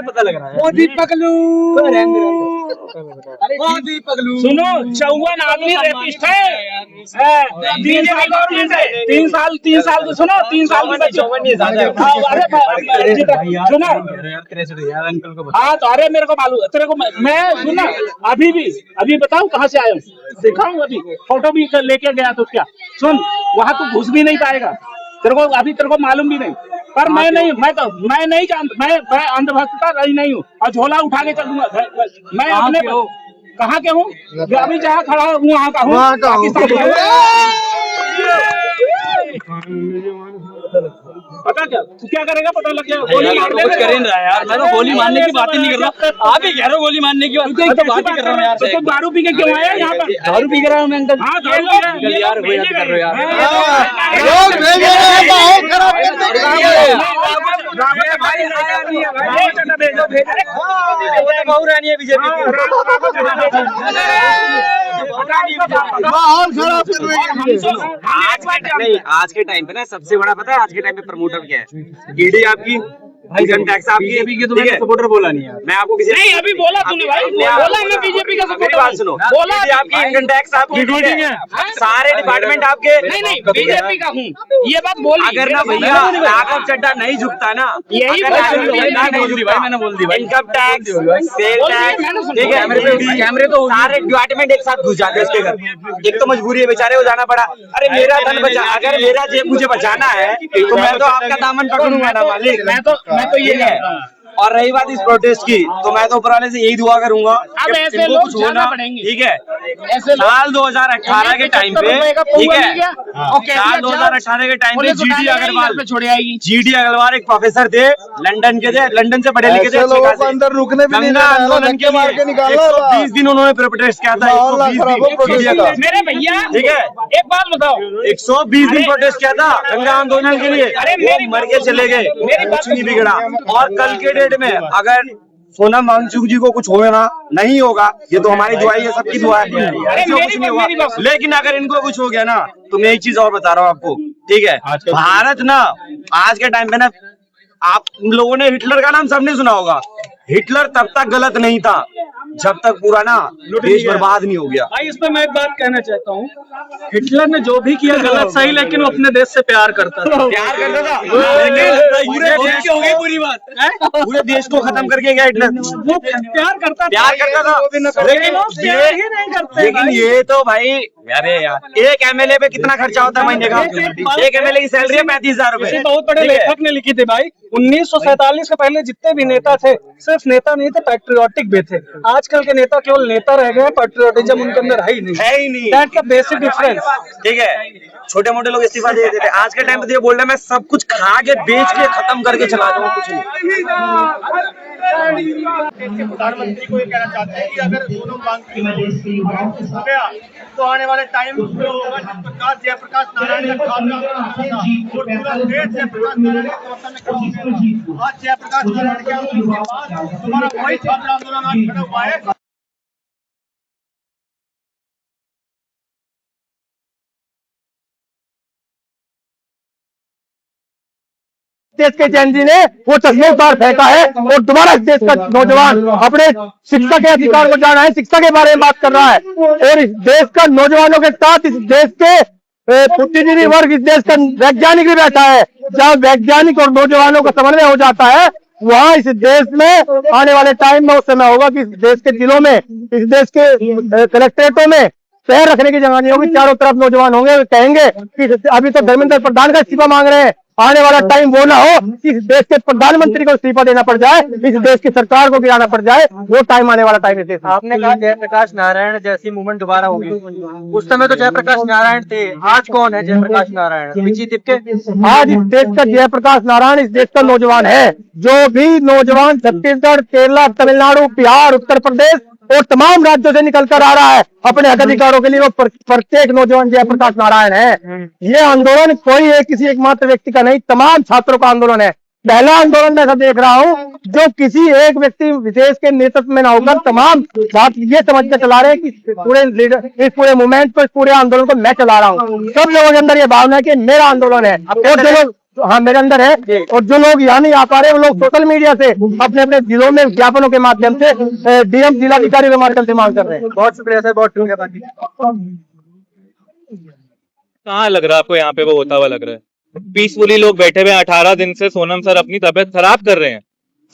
पता लग रहा है। मोदी पगलू सुनो, 54 आदमी रेपिस्ट है बीजेपी गवर्नमेंट है। 3 साल तो सुनो, 3 साल की बच्ची सुनो। हाँ तो अरे मेरे को मालूम, तेरे को मैं सुना, अभी बताऊं कहाँ से आया हूँ, दिखाऊं, अभी फोटो भी लेके गया तो क्या। सुन, वहां तू घुस भी नहीं पाएगा, तेरे को मालूम भी नहीं। पर मैं नहीं जानता, मैं अंधभक्त रही नहीं हूँ और झोला उठा के चलूंगा। मैं अपने कहाँ के हूँ, अभी जहाँ खड़ा हूँ वहाँ का हूँ। पता क्या तू क्या करेगा, पता लग जाएगा। गोली मार देगा, कर रहा है यार, मैं तो गोली मारने की बात ही नहीं कर रहा। आप ही कह रहे हो गोली मारने की बात कर रहा हूँ यार। तो दारू पी के क्यों आया यहाँ पर? दारू पी रहा हूँ मैं अंदर। हाँ दारू पी रहा है यार, कर रहे हो यार। आज के टाइम पे ना सबसे बड़ा पता है, आज के टाइम पे प्रमोटर क्या है? ईडी आपकी, इनकम टैक्स आपकी। बीजेपी के तो मैंने सपोर्टर बोला नहीं है, मैं आपको किसी नहीं अभी बोला तूने भाई, बोला मैं बीजेपी का सपोर्टर। बात सुनो, बोला आपकी, इनकम टैक्स आपकी, सारे डिपार्टमेंट आपके। नहीं बीजेपी का हूँ, ये बात बोल। अगर ना भैया राघव चड्ढा नहीं झुकता ना, यही मैंने बोल दी, इनकम टैक्स, सेल टैक्स, ठीक है, कैमरे तो सारे डिपार्टमेंट एक साथ घुस जाते हैं उसके घर। एक तो मजबूरी है बेचारे को जाना पड़ा। अरे मेरा धन बचा, अगर मेरा जेब मुझे बचाना है तो मैं तो आपका दामन पकड़ूंगा ना मालिक। मैं तो ये है। और रही बात इस प्रोटेस्ट की, तो मैं तो ऊपर वाले से यही दुआ करूंगा अब कि ऐसे इनको लोग कुछ होना, ज्यादा बढ़ेंगे। ठीक है। ऐसे लोग साल 2018 के टाइम पे, ठीक है, साल 2018 के टाइम पे जीडी अग्रवाल, छोड़े आएगी। जीडी अग्रवाल एक प्रोफेसर थे, लंदन के थे, लंदन से पढ़े लिखे थे, अंदर रुकने भी नहीं आंदोलन के लिए 120 दिन उन्होंने प्रोटेस्ट किया था, 120 दिन, मेरे भैया ठीक है। एक बात बताओ, 120 दिन प्रोटेस्ट किया था गंगा आंदोलन के लिए, वो मर के चले गए, कुछ नहीं बिगड़ा। और कल के डेट में अगर सोनम वांगचुक जी को कुछ होगा नहीं होगा, ये तो हमारी दुआ है, सबकी दुआ है, कुछ नहीं होगा। लेकिन अगर इनको कुछ हो गया ना, तो मैं एक चीज और बता रहा हूँ आपको, ठीक है, भारत ना आज के टाइम पे ना, आप लोगों ने हिटलर का नाम सबने सुना होगा। हिटलर तब तक गलत नहीं था जब तक पूरा ना देश बर्बाद नहीं हो गया। भाई इस पर मैं एक बात कहना चाहता हूँ, हिटलर ने जो भी किया गलत सही, लेकिन वो अपने देश से प्यार करता था। प्यार करता था, लेकिन पूरे देश हो गई पूरी बात, पूरे देश को खत्म करके गया हिटलर। वो प्यार करता था, लेकिन ये तो भाई, अरे यार, एक एमएलए पे कितना खर्चा होता है महीने का? एक एमएलए की सैलरी है 35,000 रुपए। बहुत बड़े लेखक ने लिखी थी भाई, 1947 से पहले जितने भी नेता थे, सिर्फ नेता नहीं थे, पैट्रियोटिक भी थे। आजकल के नेता केवल नेता रह गए, पैट्रियोटिज्म उनके अंदर है ही नहीं। That's the basic difference. ठीक है, छोटे मोटे लोग इस्तीफा दे देते, आज के टाइम पे तो ये बोल रहे हैं मैं सब कुछ खा के बेच के खत्म करके चला जाऊँ, कुछ नहीं। प्रधानमंत्री को ये कहना चाहते हैं कि अगर सोनम वांगचुक हो गया तो आने वाले टाइम जो होगा प्रकाश जयप्रकाश नारायण का खात्मा और पूरा देश जयप्रकाश नारायण के समर्थन में खड़ा होगा। आज जयप्रकाश नारायण के आंदोलन के बाद हमारा वही छात्र आंदोलन आज खड़ा हुआ है। देश के जैन जी ने वो चश्मे उतार फेंका है और दोबारा इस देश का नौजवान अपने शिक्षा के अधिकार को जाना है, शिक्षा के बारे में बात कर रहा है। और इस देश का नौजवानों के साथ इस देश के बुद्धिजीवी वर्ग, इस देश का वैज्ञानिक भी बैठा है। जहाँ वैज्ञानिक और नौजवानों का समन्वय हो जाता है, वहाँ इस देश में आने वाले टाइम में उस समय होगा कि इस देश के जिलों में, इस देश के कलेक्ट्रेटों में पैर रखने की जगह नहीं होगी। चारों तरफ नौजवान होंगे, कहेंगे कि अभी तो धर्मेंद्र प्रधान का इस्तीफा मांग रहे हैं, आने वाला टाइम वो ना हो कि इस देश के प्रधानमंत्री को इस्तीफा देना पड़ जाए, इस देश की सरकार को गिराना पड़ जाए। वो टाइम आने वाला टाइम है। आपने कहा जयप्रकाश नारायण जैसी मूवमेंट दोबारा होगी, उस समय तो जयप्रकाश नारायण थे, आज कौन है जयप्रकाश नारायण? बिजी तिपके। आज इस देश का जयप्रकाश नारायण इस देश का नौजवान है। जो भी नौजवान छत्तीसगढ़, केरला, तमिलनाडु, बिहार, उत्तर प्रदेश और तमाम राज्यों से निकल कर आ रहा है अपने हक अधिकारों के लिए, वो प्रत्येक नौजवान जयप्रकाश नारायण है। ये आंदोलन कोई एक किसी एकमात्र व्यक्ति का नहीं, तमाम छात्रों का आंदोलन है। पहला आंदोलन मैं ऐसा देख रहा हूँ जो किसी एक व्यक्ति विशेष के नेतृत्व में न होकर तमाम छात्र ये समझ कर चला रहे हैं कि पूरे लीडर, इस पूरे मूवमेंट को, पूरे आंदोलन को मैं चला रहा हूँ। सब लोगों के अंदर ये भावना है कि मेरा आंदोलन है। और जो लोग, हाँ मेरे अंदर है, और जो लोग यहाँ नहीं आ पा रहे वो लोग सोशल मीडिया से अपने अपने जिलों में विज्ञापनों के माध्यम से, डीएम जिलाधिकारी के माध्यम से मांग कर रहे हैं। बहुत शुक्रिया सर, बहुत शुक्रिया। बाकी कहाँ लग रहा है आपको यहाँ पे वो होता हुआ लग रहा है? पीसफुली लोग बैठे हुए 18 दिन से सोनम सर अपनी तबियत खराब कर रहे हैं,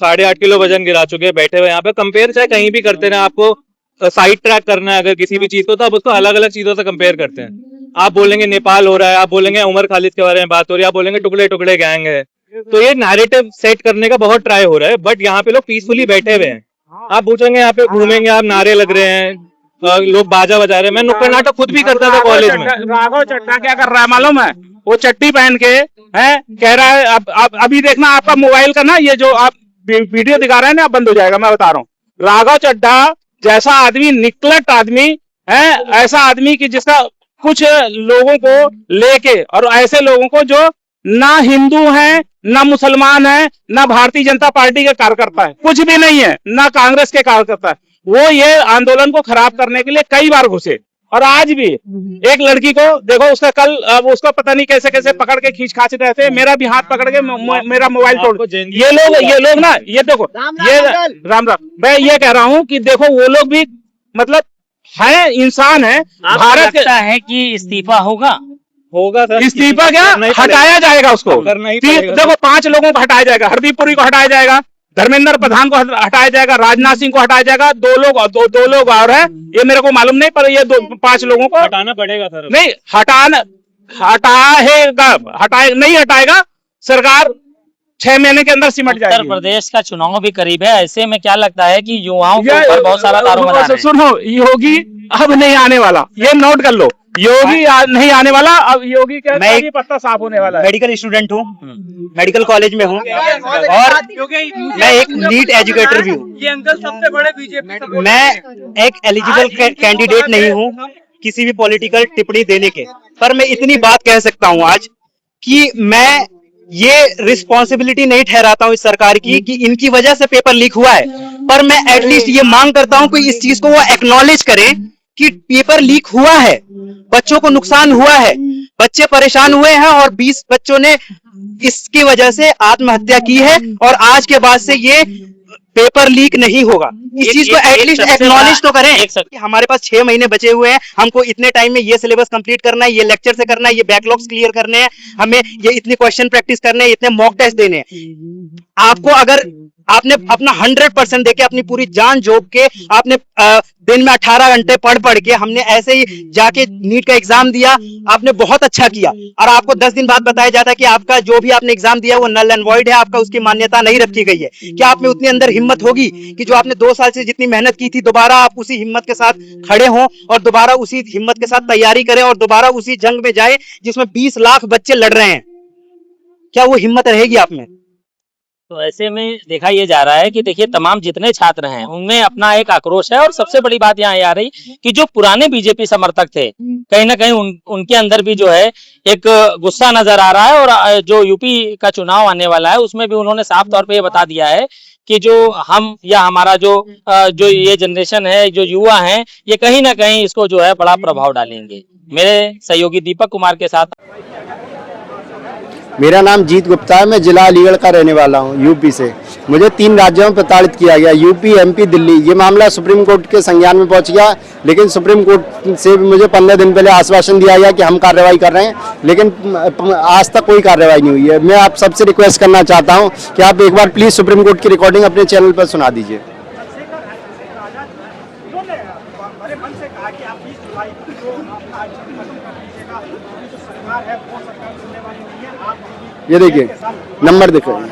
8.5 किलो वजन गिरा चुके हैं, बैठे हुए यहाँ पे। कंपेयर चाहे कहीं भी करते रहे, आपको साइड ट्रैक करना है अगर किसी भी चीज को, तो आप उसको अलग अलग चीजों से कंपेयर करते हैं। आप बोलेंगे नेपाल हो रहा है, आप बोलेंगे उमर खालिद के बारे में बात हो रही है, आप बोलेंगे टुकड़े टुकड़े गैंग है। तो ये नैरेटिव सेट करने का बहुत ट्राई हो रहा है, बट यहाँ पे लोग पीसफुली बैठे हुए हैं। आप पूछेंगे यहाँ पे घूमेंगे, आप नारे लग रहे हैं, लोग बाजा बजा रहे हैं। मैं नुक्कड़ नाटक खुद भी करता था कॉलेज में। राघव चड्ढा क्या कर रहा है मालूम है? वो चड्डी पहन के है, कह रहा है अब अभी देखना आपका मोबाइल का ना, ये जो आप वीडियो दिखा रहे हैं ना, बंद हो जाएगा। मैं बता रहा हूँ, राघव चड्ढा जैसा आदमी, निकलट आदमी है, ऐसा आदमी कि जिसका कुछ लोगों को लेके, और ऐसे लोगों को जो ना हिंदू हैं, ना मुसलमान हैं, ना भारतीय जनता पार्टी के कार्यकर्ता है, कुछ भी नहीं है, ना कांग्रेस के कार्यकर्ता है, वो ये आंदोलन को खराब करने के लिए कई बार घुसे। और आज भी एक लड़की को देखो, उसका कल उसको पता नहीं कैसे कैसे पकड़ के खींच खाच रहे थे, मेरा भी हाथ पकड़ के मेरा मोबाइल तोड़। ये लोग ना, ये देखो, ये राम राम, मैं ये कह रहा हूँ कि देखो वो लोग भी मतलब है, इंसान है। भारत लगता है कि इस्तीफा होगा सर। इस्तीफा क्या, हटाया जाएगा उसको। देखो 5 लोगों को हटाया जाएगा, हरदीप पुरी को हटाया जाएगा, धर्मेंद्र प्रधान को हटाया जाएगा, राजनाथ सिंह को हटाया जाएगा, दो लोग और है, ये मेरे को मालूम नहीं, पर ये 5 लोगों को हटाना पड़ेगा सर। नहीं नहीं हटाएगा सरकार, 6 महीने के अंदर सिमट उत्तर जाएगी। प्रदेश का चुनाव भी करीब है, ऐसे में क्या लगता है कि युवाओं के ऊपर बहुत सारा दारोमदार है। सुनो, योगी अब नहीं आने वाला, ये नोट कर लो, योगी नहीं आने वाला। अब योगी का भी पत्ता साफ होने वाला है। मेडिकल स्टूडेंट हूँ, मेडिकल कॉलेज में हूँ और मैं एक नीट एजुकेटर भी हूँ। ये अंकल सबसे बड़े बीजेपी मैं एक एलिजिबल कैंडिडेट नहीं हूँ किसी भी पॉलिटिकल टिप्पणी देने के, पर मैं इतनी बात कह सकता हूँ आज कि मैं ये रिस्पॉन्सिबिलिटी नहीं ठहराता हूँ इस सरकार की कि इनकी वजह से पेपर लीक हुआ है, पर मैं एटलीस्ट ये मांग करता हूँ कि इस चीज को वो एक्नॉलेज करें कि पेपर लीक हुआ है, बच्चों को नुकसान हुआ है, बच्चे परेशान हुए हैं और 20 बच्चों ने इसकी वजह से आत्महत्या की है और आज के बाद से ये पेपर लीक नहीं होगा। इस चीज को एटलीस्ट एक्नॉलेज तो करें कि हमारे पास 6 महीने बचे हुए हैं, हमको इतने टाइम में ये सिलेबस कंप्लीट करना है, ये लेक्चर से करना है, ये बैकलॉग्स क्लियर करने हैं, हमें ये इतने क्वेश्चन प्रैक्टिस करने हैं, इतने मॉक टेस्ट देने हैं। आपको अगर आपने अपना 100% देके अपनी पूरी जान झोंक के आपने दिन में 18 घंटे पढ़ के हमने ऐसे ही जाके नीट का एग्जाम दिया, आपने बहुत अच्छा किया और आपको 10 दिन बाद बताया जाता है कि आपका जो भी आपने एग्जाम दिया वो नल एंड वॉइड है, आपका उसकी मान्यता नहीं रखी गई है। क्या आप में उतनी अंदर हिम्मत होगी कि जो आपने 2 साल से जितनी मेहनत की थी दोबारा आप उसी हिम्मत के साथ खड़े हों और दोबारा उसी हिम्मत के साथ तैयारी करें और दोबारा उसी जंग में जाए जिसमें 20 लाख बच्चे लड़ रहे हैं? क्या वो हिम्मत रहेगी आप में? तो ऐसे में देखा ये जा रहा है कि देखिए तमाम जितने छात्र हैं उनमें अपना एक आक्रोश है और सबसे बड़ी बात यहाँ आ रही कि जो पुराने बीजेपी समर्थक थे कहीं ना कहीं उनके अंदर भी जो है एक गुस्सा नजर आ रहा है और जो यूपी का चुनाव आने वाला है उसमें भी उन्होंने साफ तौर पे ये बता दिया है कि जो हम या हमारा जो ये जनरेशन है, जो युवा हैं, ये कहीं ना कहीं इसको जो है बड़ा प्रभाव डालेंगे। मेरे सहयोगी दीपक कुमार के साथ। मेरा नाम जीत गुप्ता है, मैं जिला अलीगढ़ का रहने वाला हूं, यूपी से। मुझे 3 राज्यों में प्रताड़ित किया गया, यूपी, एमपी, दिल्ली। ये मामला सुप्रीम कोर्ट के संज्ञान में पहुंच गया, लेकिन सुप्रीम कोर्ट से भी मुझे 15 दिन पहले आश्वासन दिया गया कि हम कार्रवाई कर रहे हैं, लेकिन आज तक कोई कार्रवाई नहीं हुई है। मैं आप सबसे रिक्वेस्ट करना चाहता हूँ कि आप एक बार प्लीज़ सुप्रीम कोर्ट की रिकॉर्डिंग अपने चैनल पर सुना दीजिए। ये देखिए नंबर दिख रहा है,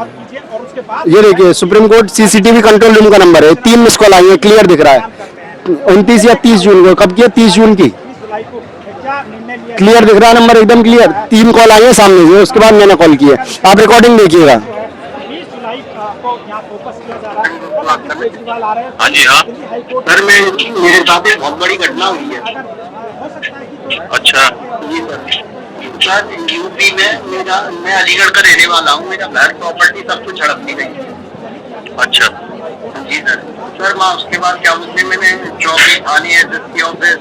ये देखिए supreme court CCTV control room का नंबर है, 3 मिस कॉल आई है, क्लियर दिख रहा है। 29 या 30 जून को, कब किया? 30 जून की, क्लियर दिख रहा है नंबर, एकदम क्लियर। 3 कॉल आई है सामने से, उसके बाद मैंने कॉल किया। आप रिकॉर्डिंग देखिएगा। हाँ जी, हाँ सर, मेरे साथ एक बहुत बड़ी घटना हुई है। अच्छा जी सर, यूपी में मैं अलीगढ़ का रहने वाला हूँ, मेरा घर प्रॉपर्टी सब कुछ हड़प दी गई। अच्छा जी सर। सर वहाँ उसके बाद क्या बोलते हैं, मैंने चौकी थाने एसएसपी ऑफिस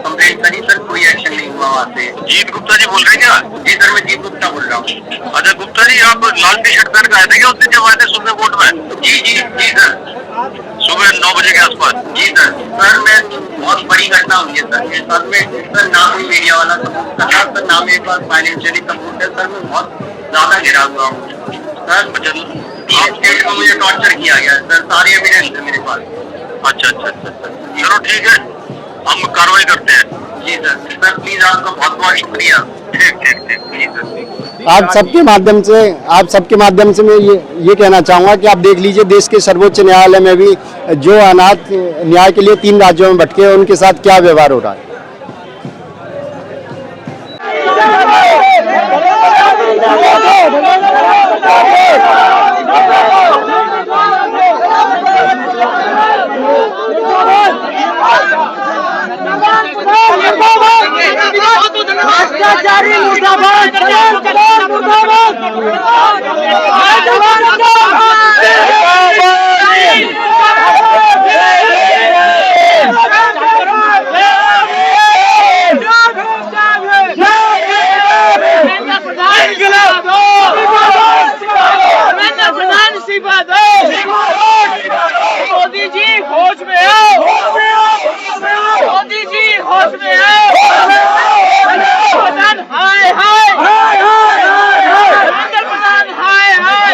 कंप्लेंट करी, सर कोई एक्शन नहीं हुआ वहाँ से। जीत गुप्ता जी बोल रहे हैं क्या? जी सर, मैं जीत गुप्ता बोल रहा हूँ। अच्छा गुप्ता जी, आप लाल टी शर्ट पहन के आए थे क्या उस दिन जब आए थे सुप्रीम कोर्ट में? जी जी जी सर, सुबह 9 बजे के आसपास। जी सर। सर मैं बहुत बड़ी घटना हुई है सर मेरे साथ में। सर ना कोई मीडिया वाला सपोर्ट कर रहा, सर ना मेरे पास फाइनेंशियली सपोर्ट है। सर मैं बहुत ज्यादा घिरा हुआ हूँ सर। स्टेट में मुझे टॉर्चर किया गया है सर, सारी एविडेंस है मेरे पास। अच्छा अच्छा अच्छा, चलो ठीक है, हम कार्रवाई करते हैं। जी सर। सर प्लीज आपका बहुत बहुत शुक्रिया। ठीक ठीक ठीक, प्लीज सर। आप सबके माध्यम से मैं ये कहना चाहूँगा कि आप देख लीजिए, देश के सर्वोच्च न्यायालय में भी जो अनाथ न्याय के लिए 3 राज्यों में भटके, उनके साथ क्या व्यवहार हो रहा है। भ्रष्टाचारी मुर्दाबाद, मोदी जी होश में आओ, मोदी जी होश में आओ। प्रधान हाय हाय, प्रधान हाय हाय।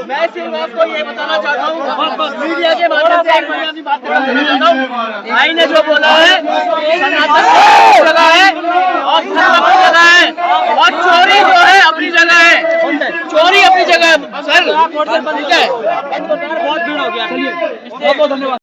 मैं सिर्फ आपको ये बताना चाहता हूँ, मीडिया के माध्यम से एक बुनियादी बात करना चाहता हूँ। भाई ने जो बोला है सनातन जगह है और धर्म अपनी जगह है और चोरी जो है अपनी जगह है। चोरी जाएगा सर। ठीक है, बहुत भीड़ हो गया। चलिए, बहुत बहुत धन्यवाद।